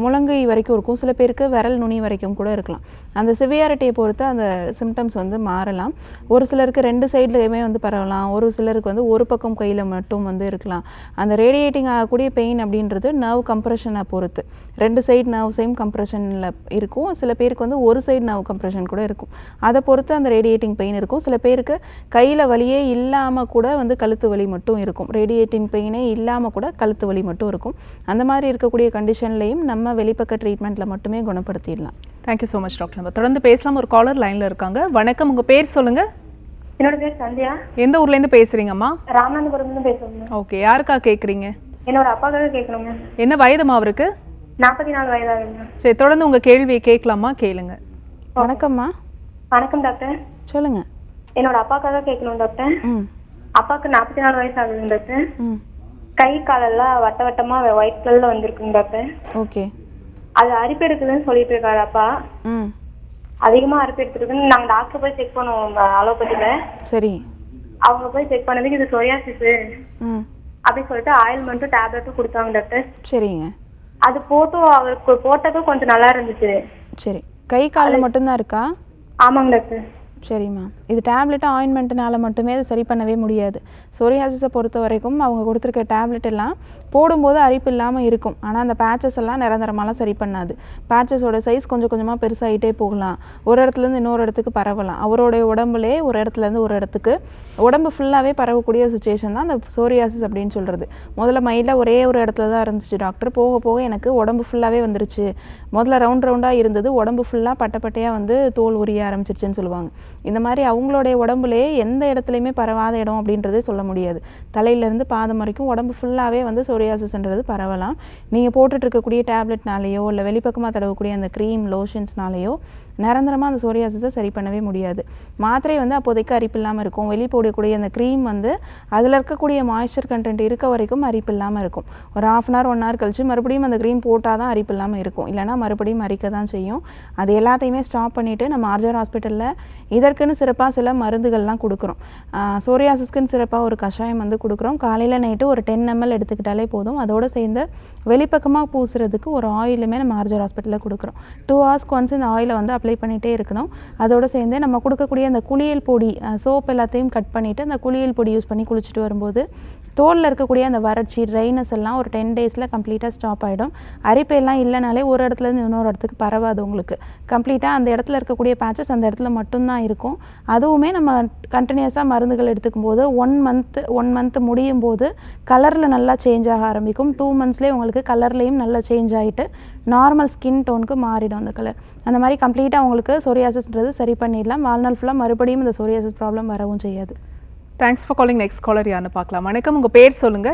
முழங்கை வரைக்கும் இருக்கும். சில பேருக்கு விரல் நுனி வரைக்கும் கூட இருக்கலாம். அந்த சிவியாரிட்டியை பொறுத்து அந்த சிம்டம்ஸ் வந்து மாறலாம். ஒரு சிலருக்கு 2 சைட்லையுமே வந்து பரவலாம். ஒரு சிலருக்கு வந்து ஒரு பக்கம் கையில் மட்டும் வந்து இருக்கலாம். அந்த ரேடியேட்டிங் ஆகக்கூடிய பெயின் அப்படின்றது நர்வ் கம்ப்ரெஷனை பொறுத்து 2 சைடு நர்வ் சேம் கம்ப்ரெஷனில் இருக்கும். சில பேருக்கு வந்து ஒரு சைடு நர்வ் கம்ப்ரெஷன் கூட இருக்கும். அதை பொறுத்து அந்த ரேடியேட்டிங் பெயின் இருக்கும். சில பேருக்கு கையில் வலியே இல்லாமல் கூட வந்து கழுத்து வலி மட்டும் இருக்கும். ரேடியேட்டிங் பெயினே இல்லாமல் கூட கழுத்து வலி மட்டும் இருக்கும். அந்த மாதிரி இருக்கக்கூடிய கண்டிஷன்லையும் நம்ம வெளிப்பக்க ட்ரீட்மெண்ட்டில் மட்டுமே குணப்படுத்திடலாம்.
Thank you so much doctor. நம்ம தொடர்ந்து பேசலாம். ஒரு காலர் லைனில் இருக்காங்க. வணக்கம், உங்கள் பேர் சொல்லுங்கள்.
என்னோட பேர் சந்தியா.
எந்த ஊர்லேருந்து பேசுகிறீங்கம்மா?
ராமநாதபுரம்ல பேசுறேன்.
ஓகே, யாருக்கா கேட்குறீங்க?
என்னோட அப்பாக்காக கேட்கணுங்க.
என்ன வயதுமா அவருக்கு?
44 வயதாகுங்க.
சரி, தொடர்ந்து உங்கள் கேள்வியை கேட்கலாமா? கேளுங்க.
வணக்கம்மா.
வணக்கம் டாக்டர்.
சொல்லுங்கள்.
என்னோட அப்பாக்காக கேட்கணும் டாக்டர். அப்பாவுக்கு 44 வயசு ஆகுதுங்க டாக்டர். கை காலெல்லாம் வட்ட வட்டமா ஒயிட் கலர்ல வந்திருக்குங்க டாக்டர்.
ஓகே.
அது அரிப்பு எடுக்குதுன்னு சொல்லிட்டு இருக்காரு அப்பா. அதிகமா அரிப்பு எடுத்துருக்குன்னு நாங்க டாக்டர் போய் செக் பண்ணுவோம் அலோபதியில.
சரி.
அவங்க போய் செக் பண்ணதுக்கு இது சொரியாசிஸ் அப்படின்னு சொல்லிட்டு ஆயில்மெண்ட்டும் டேப்லெட்டும் கொடுத்தாங்க டாக்டர்.
சரிங்க.
அது போட்டும் அவருக்கு போட்டதும் கொஞ்சம் நல்லா இருந்துச்சு.
சரி. கை காலில் மட்டும்தான் இருக்கா?
ஆமாங்க டாக்டர்.
சரிம்மா. இது டேப்லெட்டு ஆயின்மெண்ட்னால மட்டுமே அது சரி பண்ணவே முடியாது. சொரியாசிஸை பொறுத்த வரைக்கும் அவங்க கொடுத்துருக்க டேப்லெட் எல்லாம் போடும்போது அரிப்பு இல்லாமல் இருக்கும். ஆனால் அந்த பேச்சஸ் எல்லாம் நிரந்தரமாலாம் சரி பண்ணாது. பேச்சஸோட சைஸ் கொஞ்சம் கொஞ்சமாக பெருசாகிட்டே போகலாம். ஒரு இடத்துலேருந்து இன்னொரு இடத்துக்கு பரவலாம். அவருடைய உடம்புலே ஒரு இடத்துலேருந்து ஒரு இடத்துக்கு உடம்பு ஃபுல்லாகவே பரவக்கூடிய சுச்சுவேஷன் தான் அந்த சோரியாசிஸ் அப்படின்னு சொல்கிறது. முதல்ல மையில் ஒரே ஒரு இடத்துல தான் இருந்துச்சு டாக்டர். போக போக எனக்கு உடம்பு ஃபுல்லாகவே வந்துருச்சு. முதல்ல ரவுண்டாக இருந்தது, உடம்பு ஃபுல்லாக பட்டையாக வந்து தோல் உரிய ஆரம்பிச்சிருச்சுன்னு சொல்லுவாங்க. இந்த மாதிரி அவங்களுடைய உடம்புலே எந்த இடத்துலையுமே பரவாத இடம் அப்படின்றதே சொல்ல முடியாது. தலையிலேருந்து பாதம் வரைக்கும் உடம்பு ஃபுல்லாகவே வந்து சொரியாசிஸ்ன்றது பரவலாம். நீங்கள் போட்டுட்டு இருக்கக்கூடிய டேப்லெட்னாலேயோ இல்லை வெளிப்பக்கமாக தடவக்கூடிய அந்த க்ரீம் லோஷன்ஸ்னாலேயோ நிரந்தரமாக அந்த சோரியாசிஸை சரி பண்ணவே முடியாது. மாத்திரை வந்து அப்போதைக்கு அரிப்பு இல்லாமல் இருக்கும். வெளியே போடக்கூடிய அந்த க்ரீம் வந்து அதில் இருக்கக்கூடிய மாய்ஸ்சர் கண்டென்ட் இருக்க வரைக்கும் அரிப்பு இல்லாமல் இருக்கும். ஒரு 1/2 hour 1 hour கழிச்சு மறுபடியும் அந்த க்ரீம் போட்டால் தான் அரிப்பு இல்லாமல் இருக்கும். இல்லைனா மறுபடியும் அரிக்க தான் செய்யும். அது எல்லாத்தையுமே ஸ்டாப் பண்ணிவிட்டு நம்ம ஆர்ஜர் ஹாஸ்பிட்டலில் இதற்குன்னு சிறப்பாக சில மருந்துகள்லாம் கொடுக்குறோம். சோரியாசிஸ்க்குன்னு சிறப்பாக ஒரு கஷாயம் வந்து கொடுக்குறோம். காலையில் நைட்டு ஒரு 10 ml எடுத்துக்கிட்டாலே போதும். அதோடு சேர்ந்து வெளிப்பக்கமாக பூசுறதுக்கு ஒரு ஆயிலுமே நம்ம ஆர்ஜர் ஹாஸ்பிட்டலில் கொடுக்குறோம். 2 hours ஒன்ஸ் இந்த ஆயிலை வந்து அப்ளை பண்ணிகிட்டே இருக்கணும். அதோடு சேர்ந்து நம்ம கொடுக்கக்கூடிய அந்த குளியல் பொடி சோப் எல்லாத்தையும் கட் பண்ணிவிட்டு அந்த குளியல் பொடி யூஸ் பண்ணி குளிச்சுட்டு வரும்போது தோலில் இருக்கக்கூடிய அந்த வறட்சி ட்ரைனஸ் எல்லாம் ஒரு 10 டேஸில் கம்ப்ளீட்டாக ஸ்டாப் ஆகிடும். அரிப்பெல்லாம் இல்லைனாலே ஒரு இடத்துலேருந்து இன்னொரு இடத்துக்கு பரவாது. உங்களுக்கு கம்ப்ளீட்டாக அந்த இடத்துல இருக்கக்கூடிய பேச்சஸ் அந்த இடத்துல மட்டும்தான் இருக்கும். அதுவுமே நம்ம கண்டினியூஸாக மருந்துகள் எடுத்துக்கும் போது 1 மந்த் முடியும் போது கலரில் நல்லா சேஞ்ச் ஆக ஆரம்பிக்கும். 2 மந்த்ஸ்லேயே உங்களுக்கு கலர்லேயும் நல்லா சேஞ்ச் ஆகிட்டு நார்மல் ஸ்கின் டோனுக்கு மாறிடும் அந்த கலர். அந்த மாதிரி கம்ப்ளீட்டாக உங்களுக்கு சொரியாசிஸ்ன்றது சரி பண்ணிடலாம். வாழ்நாள் ஃபுல்லாக மறுபடியும் இந்த சொரியாசிஸ் ப்ராப்ளம் வரவும் செய்யாது.
Thanks for calling. Next caller யாருன்னு பார்க்கலாம். வணக்கம், உங்க பேர் சொல்லுங்க.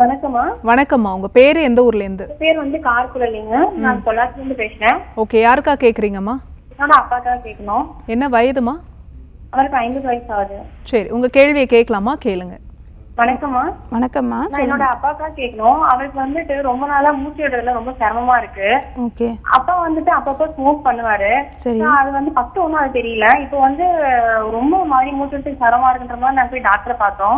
வணக்கம்மா.
வணக்கம்மா, உங்க பேரு எந்த ஊர்ல இருந்து?
பேர் வந்து கார்குழலிங்க. நான் பொள்ளாச்சில இருந்து பேசுறேன்.
ஓகே, யாருக்கா கேக்குறீங்கம்மா?
என்னோட அப்பாக்கா கேட்கணும்.
என்ன வயதுமா?
அவருக்கு 50 வயசு ஆகுது.
சரி, உங்க கேள்வியை கேட்கலாமா? கேளுங்க.
வணக்கம்மா.
வணக்கம்மா.
நான் என்னோட அப்பாக்கா கேட்கணும். அவருக்கு வந்துட்டு ரொம்ப நாளா மூச்சு விடுறதுல ரொம்ப சிரமமா இருக்கு.
ஓகே.
அப்பா வந்துட்டு அப்பப்போ ஸ்மோக் பண்ணுவாரு. அது வந்து ஃபர்ஸ்ட் ஒன்றும் அது தெரியல. இப்போ வந்து ரொம்ப மாதிரி மூச்சு விட்டு சிரமமா இருக்குன்ற மாதிரி நான் போய் டாக்டரை பார்த்தோம்.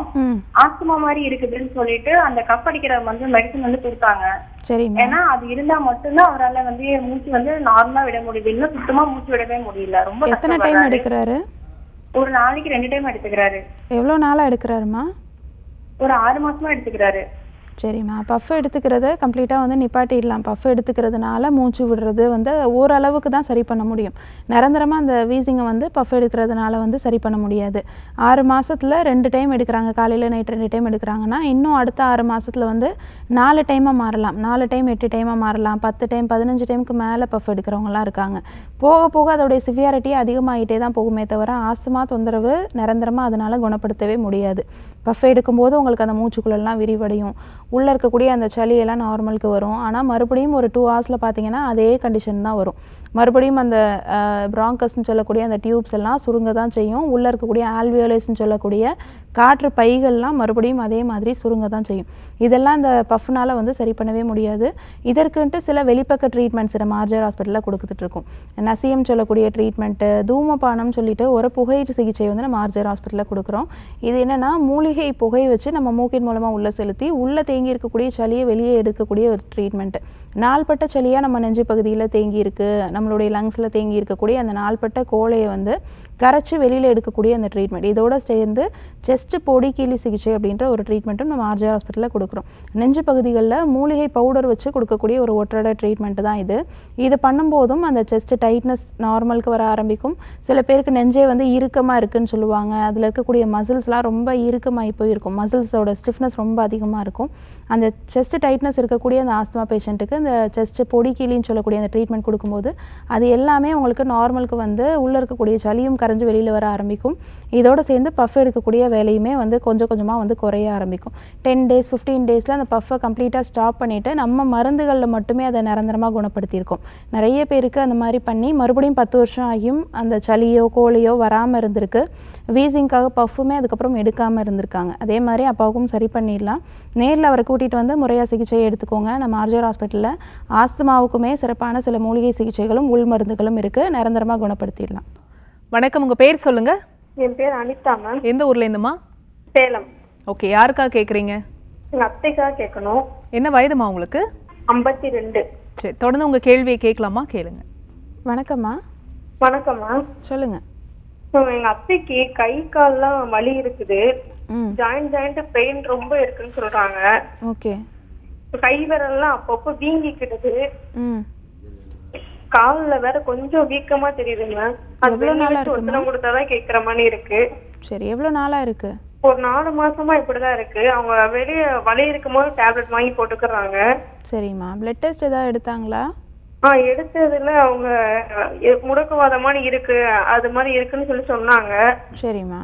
ஆஸ்துமா மாதிரி இருக்குதுன்னு சொல்லிட்டு அந்த கப் அடிக்கிற வந்து மெடிசன் வந்து கொடுத்தாங்க.
சரி.
ஏன்னா அது இருந்தா மட்டும்தான் அவரால் வந்து மூச்சு வந்து நார்மலா விட முடியுது. இன்னும் சுத்தமா மூச்சு விடவே முடியல. ரொம்ப
எத்தனை டைம் எடுக்கிறாரு?
ஒரு நாளைக்கு 2 டைம் எடுத்துக்கிறாரு.
எவ்வளோ நாளா எடுக்கிறாருமா?
ஒரு 6 மாசமா எடுத்துக்கிறாரு.
சரிம்மா. பஃப் எடுத்துக்கிறத கம்ப்ளீட்டாக வந்து நிப்பாட்டிடலாம். பஃப் எடுத்துக்கிறதுனால மூச்சு விடுறது வந்து ஓரளவுக்கு தான் சரி பண்ண முடியும். நிரந்தரமாக அந்த வீசிங்கை வந்து பஃப் எடுக்கிறதுனால வந்து சரி பண்ண முடியாது. 6 மாதத்தில் 2 டைம் எடுக்கிறாங்க, காலையில் நைட் 2 டைம் எடுக்கிறாங்கன்னா இன்னும் அடுத்த 6 மாதத்தில் வந்து 4 டைமாக மாறலாம். 4 டைம் 8 டைமாக மாறலாம். 10 டைம் 15 டைமுக்கு மேலே பஃப் எடுக்கிறவங்களாம் இருக்காங்க. போக போக அதோடைய சிவியாரிட்டி அதிகமாகிட்டே தான் போகுமே தவிர ஆஸ்துமா தொந்தரவு நிரந்தரமாக அதனால் குணப்படுத்தவே முடியாது. பஃப் எடுக்கும்போது உங்களுக்கு அந்த மூச்சுக்குள்ளெல்லாம் விரிவடையும். உள்ளே இருக்கக்கூடிய அந்த சளியெல்லாம் நார்மலுக்கு வரும். ஆனால் மறுபடியும் ஒரு 2 ஹவர்ஸில் பார்த்தீங்கன்னா அதே கண்டிஷன் தான் வரும். மறுபடியும் அந்த ப்ராங்கஸ்ன்னு சொல்லக்கூடிய அந்த டியூப்ஸ் எல்லாம் சுருங்க தான் செய்யும். உள்ளே இருக்கக்கூடிய ஆல்வியோலேஸ்ன்னு சொல்லக்கூடிய காற்று பைகள்லாம் மறுபடியும் அதே மாதிரி சுருங்க தான் செய்யும். இதெல்லாம் இந்த பஃப்னால் வந்து சரி பண்ணவே முடியாது. இதற்குன்ட்டு சில வெளிப்பக்க ட்ரீட்மெண்ட்ஸ் நம்ம ஆர்ஜர் ஹாஸ்பிட்டலில் கொடுத்துட்ருக்கோம். நசியம் சொல்லக்கூடிய ட்ரீட்மெண்ட்டு, தூமபானம் சொல்லிட்டு ஒரு புகை சிகிச்சை வந்து நம்ம ஆர்ஜர் ஹாஸ்பிட்டலில் கொடுக்குறோம். இது என்னென்னா மூலிகை புகை வச்சு நம்ம மூக்கின் மூலமாக உள்ளே செலுத்தி உள்ளே தேங்கி இருக்கக்கூடிய சளியை வெளியே எடுக்கக்கூடிய ஒரு ட்ரீட்மெண்ட்டு. நாள்பட்ட சளியாக நம்ம நெஞ்சு பகுதியில் தேங்கி இருக்குது, நம்மளுடைய லங்ஸில் தேங்கி இருக்கக்கூடிய அந்த நாள்பட்ட கோழையை வந்து கரைச்சி வெளியில் எடுக்கக்கூடிய அந்த ட்ரீட்மெண்ட். இதோடு சேர்ந்து செஸ்ட்டு பொடி கீழி சிகிச்சை அப்படின்ற ஒரு ட்ரீட்மெண்ட்டும் நம்ம ஆர்ஜர் ஹாஸ்பிட்டலில் கொடுக்குறோம். நெஞ்சு பகுதிகளில் மூலிகை பவுடர் வச்சு கொடுக்கக்கூடிய ஒரு ஒற்றடை ட்ரீட்மெண்ட்டு தான் இது. இது பண்ணும்போதும் அந்த செஸ்ட்டு டைட்னஸ் நார்மலுக்கு வர ஆரம்பிக்கும். சில பேருக்கு நெஞ்சே வந்து இறுக்கமாக இருக்குதுன்னு சொல்லுவாங்க. அதில் இருக்கக்கூடிய மசில்ஸ்லாம் ரொம்ப இறுக்கமாகி போயிருக்கும். மசில்ஸோட ஸ்டிஃப்னஸ் ரொம்ப அதிகமாக இருக்கும். அந்த செஸ்ட்டு டைட்னஸ் இருக்கக்கூடிய அந்த ஆஸ்துமா பேஷண்ட்டுக்கு இந்த செஸ்ட்டு பொடி கீழின்னு சொல்லக்கூடிய அந்த ட்ரீட்மெண்ட் கொடுக்கும்போது அது எல்லாமே உங்களுக்கு நார்மலுக்கு வந்து உள்ளே இருக்கக்கூடிய சளியும் கரைஞ்சி வெளியில் வர ஆரம்பிக்கும். இதோடு சேர்ந்து பஃப் எடுக்கக்கூடிய வேலையுமே வந்து கொஞ்சம் கொஞ்சமாக வந்து குறைய ஆரம்பிக்கும். 10 டேஸ் 15 டேஸில் அந்த பஃப்பை கம்ப்ளீட்டாக ஸ்டாப் பண்ணிவிட்டு நம்ம மருந்துகளில் மட்டுமே அதை நிரந்தரமாக குணப்படுத்தியிருக்கோம். நிறைய பேருக்கு அந்த மாதிரி பண்ணி மறுபடியும் 10 வருஷம் ஆகியும் அந்த சளியோ கோழியோ வராமல் இருந்திருக்கு. வீசிங்காக பஃப்புமே அதுக்கப்புறம் எடுக்காமல் இருந்திருக்காங்க. அதே மாதிரி அப்பாவுக்கும் சரி பண்ணிடலாம். நேரில் அவரை கூட்டிகிட்டு வந்து முறையாக சிகிச்சை எடுத்துக்கோங்க. நம்ம ஆர்ஜர் ஹாஸ்பிட்டலில் ஆஸ்துமாவுக்குமே சிறப்பான சில மூலிகை சிகிச்சைகளும் உள் மருந்துகளும் இருக்குது. நிரந்தரமாக குணப்படுத்திடலாம்.
வணக்கம், உங்க பேர் சொல்லுங்க.
என் பேர் அனிதா மேம்.
எந்த ஊர்ல இருந்துமா?
சேலம்.
ஓகே, யாருக்கா கேக்குறீங்க?
எங்க அத்தைக்கா கேட்கணும்.
என்ன வயதுமா உங்களுக்கு?
52.
சரி, தொடர்ந்து உங்க கேள்வியை கேட்கலாமா? கேளுங்க.
வணக்கம்மா.
வணக்கம்மா.
சொல்லுங்க.
எங்க அத்தைக்கு கை கால்லாம் வலி இருக்குது. ஜாயிண்ட் பெயின் ரொம்ப இருக்குன்னு சொல்றாங்க.
ஓகே.
கை விரல்லாம் அப்பப்போ வீங்கிக்கிடுது. காலில் வேற கொஞ்சம் வீக்கமா தெரியுதுங்க. அது ஒத்தனம் கொடுத்தாதான் கேட்கிற மாதிரி இருக்கு.
சரி, எவ்வளவு நாளா இருக்கு?
ஒரு 4 மாசமா இப்படிதான் இருக்கு. அவங்க வெளியே வலி இருக்கும்போது டேப்லெட் வாங்கி போட்டுக்கிறாங்க.
சரிம்மா. பிளட் டெஸ்ட் ஏதாவது எடுத்தாங்களா?
எடுத்ததுல அவங்க முடக்குவாதமான இருக்கு, அது மாதிரி இருக்குன்னு சொல்லி சொன்னாங்க.
சரிம்மா.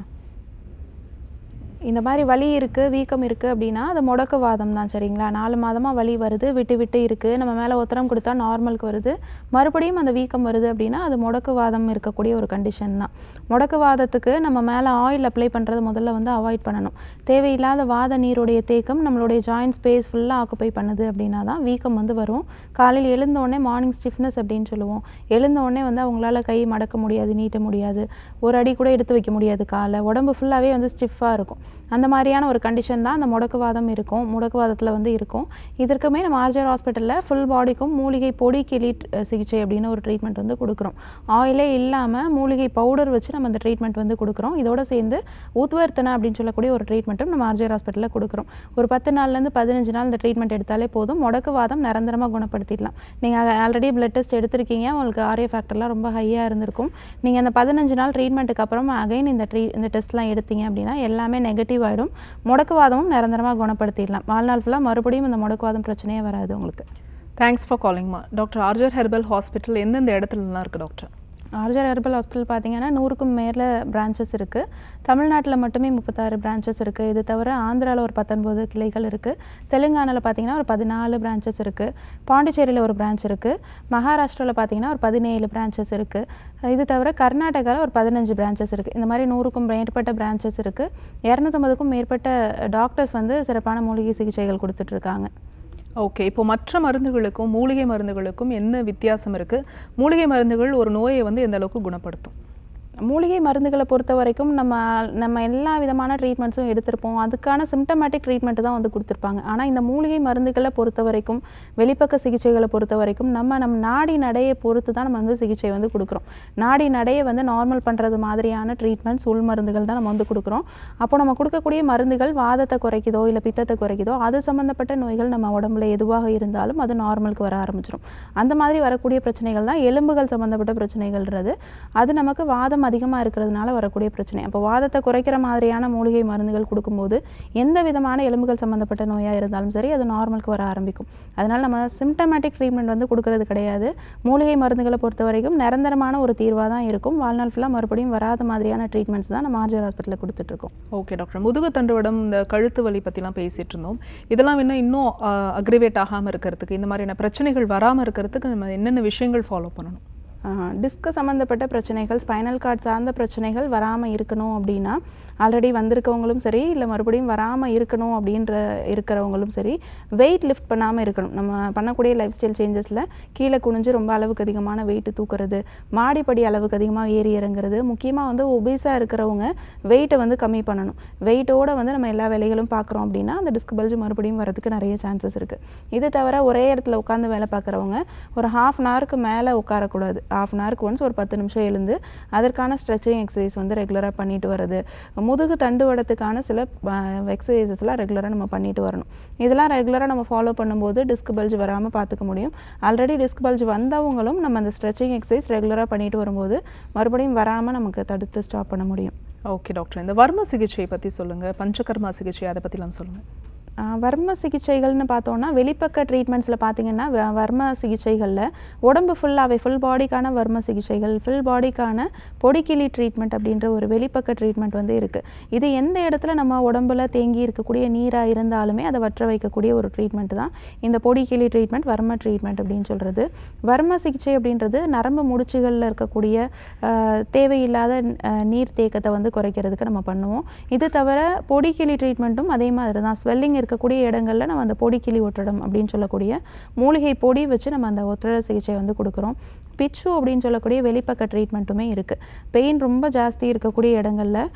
இந்த மாதிரி வலி இருக்குது, வீக்கம் இருக்குது அப்படின்னா அது முடக்குவாதம் தான். சரிங்களா? 4 மாதமாக வலி வருது, விட்டு விட்டு இருக்குது, நம்ம மேலே ஒத்தரம் கொடுத்தா நார்மலுக்கு வருது, மறுபடியும் அந்த வீக்கம் வருது அப்படின்னா அது முடக்குவாதம் இருக்கக்கூடிய ஒரு கண்டிஷன் தான். முடக்குவாதத்துக்கு நம்ம மேலே ஆயில் அப்ளை பண்ணுறது முதல்ல வந்து அவாய்ட் பண்ணணும். தேவையில்லாத வாத நீருடைய தேக்கம் நம்மளுடைய ஜாயிண்ட் ஸ்பேஸ் ஃபுல்லாக ஆக்குப்பை பண்ணுது அப்படின்னா தான் வீக்கம் வந்து வரும். காலையில் எழுந்தோடனே மார்னிங் ஸ்டிஃப்னஸ் அப்படின்னு சொல்லுவோம். எழுந்தோடனே வந்து அவங்களால கை மடக்க முடியாது, நீட்ட முடியாது, ஒரு அடி கூட எடுத்து வைக்க முடியாது, காலை உடம்பு ஃபுல்லாகவே வந்து ஸ்டிஃபாக இருக்கும். அந்த மாதிரியான ஒரு கண்டிஷன் தான் அந்த முடக்குவாதம் இருக்கும், முடக்குவாதத்தில் வந்து இருக்கும். இதற்குமே நம்ம ஆர்ஜிஆர் ஹாஸ்பிட்டலில் ஃபுல் பாடிக்கும் மூலிகை பொடி கிளி சிகிச்சை அப்படின்னு ஒரு ட்ரீட்மெண்ட் வந்து கொடுக்குறோம். ஆயிலே இல்லாமல் மூலிகை பவுடர் வச்சு நம்ம அந்த ட்ரீட்மெண்ட் வந்து கொடுக்குறோம். இதோட சேர்ந்து ஊத்வர்த்தனை அப்படின்னு சொல்லக்கூடிய ஒரு ட்ரீட்மெண்ட்டும் நம்ம ஆர்ஜிஆர் ஹாஸ்பிட்டலில் கொடுக்குறோம். ஒரு 10 நாள்லேருந்து 15 நாள் இந்த ட்ரீட்மெண்ட் எடுத்தாலே போதும், முடக்குவாதம் நிரந்தரமாக குணப்படுத்திடலாம். நீங்கள் ஆல்ரெடி பிளட் டெஸ்ட் எடுத்திருக்கீங்க, உங்களுக்கு ஆர்ஏ ஃபேக்டர்லாம் ரொம்ப ஹையாக இருந்திருக்கும். நீங்கள் அந்த 15 நாள் ட்ரீட்மெண்ட்டுக்கு அப்புறம் அகைன் இந்த டெஸ்ட்லாம் எடுத்தீங்க அப்படின்னா எல்லாமே நெகட்டிவ் ஆகிடும். முடக்குவாதமும் நிரந்தரமாக குணப்படுத்திடலாம். வாழ்நாள் ஃபுல்லாக மறுபடியும் இந்த முடக்குவாதம் பிரச்சனையே வராது உங்களுக்கு.
தேங்க்ஸ் ஃபார் காலிங்மா. டாக்டர் ஆர்ஜிஆர் ஹெர்பல் ஹாஸ்பிட்டல் எந்தெந்த இடத்துலலாம் இருக்குது டாக்டர்?
ஆர்ஜிஆர் ஹெர்பல் ஹாஸ்பிட்டல் பார்த்தீங்கன்னா 100க்கும் மேலே பிரான்ச்சஸ் இருக்குது. தமிழ்நாட்டில் மட்டுமே 36 பிரான்ச்சஸ் இருக்குது. இது தவிர ஆந்திராவில் ஒரு 19 கிளைகள் இருக்குது. தெலுங்கானாவில் பார்த்தீங்கன்னா ஒரு 14 பிரான்ச்சஸ் இருக்குது. பாண்டிச்சேரியில் ஒரு பிரான்ச் இருக்குது. மகாராஷ்டிராவில் பார்த்தீங்கன்னா ஒரு 17 பிரான்ச்சஸ் இருக்குது. இது தவிர கர்நாடகாவில் ஒரு 15 பிரான்ச்சஸ் இருக்குது. இந்த மாதிரி 100க்கும் மேற்பட்ட பிரான்ச்சஸ் இருக்குது. 250க்கும் மேற்பட்ட டாக்டர்ஸ் வந்து சிறப்பான மூலிகை சிகிச்சைகள் கொடுத்துட்ருக்காங்க.
ஓகே, இப்போ மற்ற மருந்துகளுக்கும் மூலிகை மருந்துகளுக்கும் என்ன வித்தியாசம் இருக்குது? மூலிகை மருந்துகள் ஒரு நோயை வந்து எந்த அளவுக்கு குணப்படுத்தும்?
மூலிகை மருந்துகளை பொறுத்த வரைக்கும் நம்ம எல்லா விதமான ட்ரீட்மெண்ட்ஸும் எடுத்திருப்போம். அதுக்கான சிம்டமேட்டிக் ட்ரீட்மெண்ட்டு தான் வந்து கொடுத்துருப்பாங்க. ஆனால் இந்த மூலிகை மருந்துகளை பொறுத்த வரைக்கும், வெளிப்பக்க சிகிச்சைகளை பொறுத்த வரைக்கும் நம்ம நாடி நடையை பொறுத்து தான் நம்ம வந்து சிகிச்சை வந்து கொடுக்குறோம். நாடி நடையை வந்து நார்மல் பண்ணுறது மாதிரியான ட்ரீட்மெண்ட்ஸ், உள் மருந்துகள் தான் நம்ம வந்து கொடுக்குறோம். அப்போ நம்ம கொடுக்கக்கூடிய மருந்துகள் வாதத்தை குறைக்குதோ இல்லை பித்தத்தை குறைக்குதோ, அது சம்மந்தப்பட்ட நோய்கள் நம்ம உடம்புல எதுவாக இருந்தாலும் அது நார்மலுக்கு வர ஆரம்பிச்சிடும். அந்த மாதிரி வரக்கூடிய பிரச்சனைகள் தான் எலும்புகள் சம்மந்தப்பட்ட பிரச்சனைகள்ன்றது. அது நமக்கு வாதம் அதிகமாக இருக்கிறதுனால வரக்கூடிய பிரச்சனை. அப்போ வாதத்தை குறைக்கிற மாதிரியான மூலிகை மருந்துகள் கொடுக்கும்போது எந்த விதமான எலும்புகள் சம்மந்தப்பட்ட நோயாக இருந்தாலும் சரி அது நார்மலுக்கு வர ஆரம்பிக்கும். அதனால் நம்ம சிம்டமேட்டிக் ட்ரீட்மெண்ட் வந்து கொடுக்கறது கிடையாது. மூலிகை மருந்துகளை பொறுத்த வரைக்கும் நிரந்தரமான ஒரு தீர்வாக தான் இருக்கும். வாழ்நாள் ஃபுல்லாக மறுபடியும் வராத மாதிரியான ட்ரீட்மெண்ட்ஸ் தான் நம்ம ஆர்ஜிஆர் ஹாஸ்பிட்டலில் கொடுத்துட்ருக்கோம்.
ஓகே டாக்டர், முதுகு தண்டுவடம், இந்த கழுத்து வலி பற்றிலாம் பேசிகிட்டு இருந்தோம். இதெல்லாம் இன்னும் அக்ரிவேட் ஆகாமல் இருக்கிறதுக்கு, இந்த மாதிரியான பிரச்சனைகள் வராமல் இருக்கிறதுக்கு நம்ம என்னென்ன விஷயங்கள் ஃபாலோ பண்ணணும்?
டிஸ்க்கு சம்மந்தப்பட்ட பிரச்சனைகள், ஸ்பைனல் கார்ட் சார்ந்த பிரச்சனைகள் வராமல் இருக்கணும் அப்படின்னா, ஆல்ரெடி வந்திருக்கவங்களும் சரி இல்லை மறுபடியும் வராமல் இருக்கணும் இருக்கிறவங்களும் சரி, வெயிட் லிஃப்ட் பண்ணாமல் இருக்கணும். நம்ம பண்ணக்கூடிய லைஃப் ஸ்டைல் சேஞ்சஸில் கீழே குனிஞ்சு ரொம்ப அளவுக்கு அதிகமான வெயிட்டு தூக்குறது, மாடிப்படி அளவுக்கு அதிகமாக ஏறி இறங்குறது, முக்கியமாக வந்து ஒபீஸாக இருக்கிறவங்க வெயிட்டை வந்து கம்மி பண்ணணும். வெயிட்டோடு வந்து நம்ம எல்லா வேலைகளும் பார்க்குறோம் அப்படின்னா அந்த டிஸ்க் பல்ஜ் மறுபடியும் வரதுக்கு நிறைய சான்சஸ் இருக்குது. இது தவிர ஒரே இடத்துல உட்காந்து வேலை பார்க்குறவங்க ஒரு ½ அன் ஹவருக்கு மேலே உட்காரக்கூடாது. ½ அன் ஹவருக்கு ஒன்ஸ் ஒரு 10 நிமிஷம் எழுந்து அதற்கான ஸ்ட்ரெச்சிங் எக்ஸசைஸ் வந்து ரெகுலராக பண்ணிட்டு வர்றது, முதுகு தண்டுவடத்துக்கான சில எக்ஸசைசஸ்லாம் ரெகுலராக நம்ம பண்ணிட்டு வரணும். இதெல்லாம் ரெகுலராக நம்ம ஃபாலோ பண்ணும்போது டிஸ்க் பல்ஜ் வராமல் பார்த்துக்க முடியும். ஆல்ரெடி டிஸ்க் பல்ஜ் வந்தவங்களும் நம்ம அந்த ஸ்ட்ரெச்சிங் எக்ஸசைஸ் ரெகுலராக பண்ணிட்டு வரும்போது மறுபடியும் வராமல் நமக்கு தடுத்து ஸ்டாப் பண்ண முடியும்.
ஓகே டாக்டர், இந்த வர்ம சிகிச்சை பற்றி சொல்லுங்கள், பஞ்சகர்மா சிகிச்சை அதை பற்றிலாம் சொல்லுங்கள்.
வர்ம சிகிச்சைகள்னு பார்த்தோன்னா வெளிப்பக்க ட்ரீட்மெண்ட்ஸில் பார்த்தீங்கன்னா வர்ம சிகிச்சைகளில் உடம்பு ஃபுல்லாகவே ஃபுல் பாடிக்கான வர்ம சிகிச்சைகள், ஃபுல் பாடிக்கான பொடிக்கிளி ட்ரீட்மெண்ட் அப்படின்ற ஒரு வெளிப்பக்க ட்ரீட்மெண்ட் வந்து இருக்குது. இது எந்த இடத்துல நம்ம உடம்புல தேங்கி இருக்கக்கூடிய நீராக இருந்தாலுமே அதை வற்ற வைக்கக்கூடிய ஒரு ட்ரீட்மெண்ட் தான் இந்த பொடிக்கிளி ட்ரீட்மெண்ட், வர்ம ட்ரீட்மெண்ட் அப்படின்னு சொல்கிறது. வர்ம சிகிச்சை அப்படின்றது நரம்பு முடிச்சுகளில் இருக்கக்கூடிய தேவையில்லாத நீர் தேக்கத்தை வந்து குறைக்கிறதுக்கு நம்ம பண்ணுவோம். இது தவிர பொடிக்கிளி ட்ரீட்மெண்ட்டும் அதே மாதிரி தான். ஸ்வெல்லிங் இருக்கக்கூடிய இடங்களில் நம்ம அந்த பொடிக்கிளி ஒற்றடம் அப்படின்னு சொல்லக்கூடிய மூலிகை பொடி வச்சு நம்ம அந்த ஒற்றட சிகிச்சை வந்து கொடுக்குறோம். பிச்சு அப்படின்னு சொல்லக்கூடிய வெளிப்பக்க ட்ரீட்மெண்ட்டுமே இருக்குது. பெயின் ரொம்ப ஜாஸ்தி இருக்கக்கூடிய இடங்களில்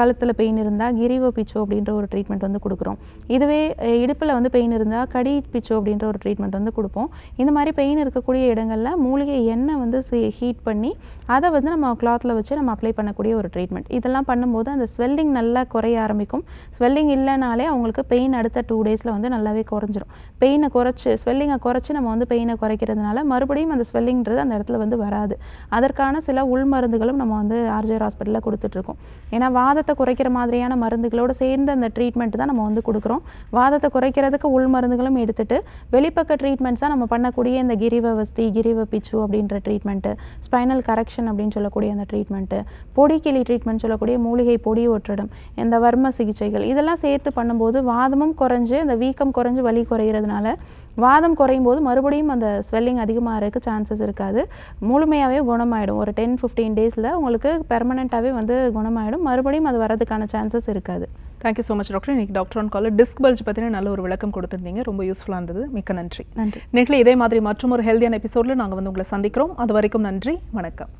கழுத்தில் பெயின் இருந்தால் கிரிவ பிச்சு அப்படின்ற ஒரு ட்ரீட்மெண்ட் வந்து கொடுக்குறோம். இதுவே இடுப்பில் வந்து பெயின் இருந்தால் கடி பிச்சு அப்படின்ற ஒரு ட்ரீட்மெண்ட் வந்து கொடுப்போம். இந்த மாதிரி பெயின் இருக்கக்கூடிய இடங்களில் மூலிகை எண்ணெய் வந்து ஹீட் பண்ணி அதை வந்து நம்ம கிளாத்தில் வச்சு நம்ம அப்ளை பண்ணக்கூடிய ஒரு ட்ரீட்மெண்ட். இதெல்லாம் பண்ணும்போது அந்த ஸ்வெல்லிங் நல்லா குறைய ஆரம்பிக்கும். ஸ்வெல்லிங் இல்லைனாலே அவங்களுக்கு பெயின் அடுத்த 2 டேஸில் வந்து நல்லாவே குறைஞ்சிரும். பெயினை குறைச்சி ஸ்வெல்லிங்கை குறைச்சி நம்ம வந்து பெயினை குறைக்கிறதுனால மறுபடியும் அந்த ஸ்வெல்லிங்கிறது அந்த இடத்துல வந்து வராது. அதற்கான சில உள் மருந்துகளும் நம்ம வந்து ஆர்ஜிஆர் ஹாஸ்பிட்டலில் கொடுத்துட்ருக்கோம். ஏன்னா வாதத்தை குறைக்கிற மாதிரியான மருந்துகளோடு சேர்ந்து அந்த ட்ரீட்மெண்ட் தான் நம்ம வந்து கொடுக்குறோம். வாதத்தை குறைக்கிறதுக்கு உள் மருந்துகளும் எடுத்துகிட்டு வெளிப்பக்க ட்ரீட்மெண்ட்ஸாக நம்ம பண்ணக்கூடிய இந்த கிரிவவஸ்தி, கிரிவ பிச்சு அப்படின்ற ட்ரீட்மெண்ட்டு, ஸ்பைனல் கரெக்ஷன் அப்படின்னு சொல்லக்கூடிய அந்த ட்ரீட்மெண்ட்டு, பொடிக்கிளி ட்ரீட்மெண்ட் சொல்லக்கூடிய மூலிகை பொடி ஒற்றடம், இந்த வர்ம சிகிச்சைகள் இதெல்லாம் சேர்த்து பண்ணும்போது வாதமும் குறைஞ்சு அந்த வீக்கம் குறைஞ்சு வலி குறையிறதுனால வாதம் குறையும் போது மறுபடியும் அந்த ஸ்வெல்லிங் அதிகமாக இருக்க சான்சஸ் இருக்காது. முழுமையாகவே குணமாயிடும். ஒரு 10-15 டேஸில் உங்களுக்கு பெர்மனெண்ட்டாகவே வந்து குணமாயிடும். மறுபடியும் அது வரதுக்கான சான்சஸ் இருக்காது.
Thank you so much doctor. இன்றைக்கி டாக்டர் ஆன் காலில் டிஸ்க் பல்ஜ் பற்றின நல்ல ஒரு விளக்கம் கொடுத்துருந்தீங்க. ரொம்ப யூஸ்ஃபுல்லாக இருந்தது. மிக்க நன்றி.
நன்றி.
நேற்று இதே மாதிரி மற்றும் ஒரு ஹெல்தியான எபிசோடில் நாங்கள் வந்து உங்களை சந்திக்கிறோம். அது வரைக்கும் நன்றி, வணக்கம்.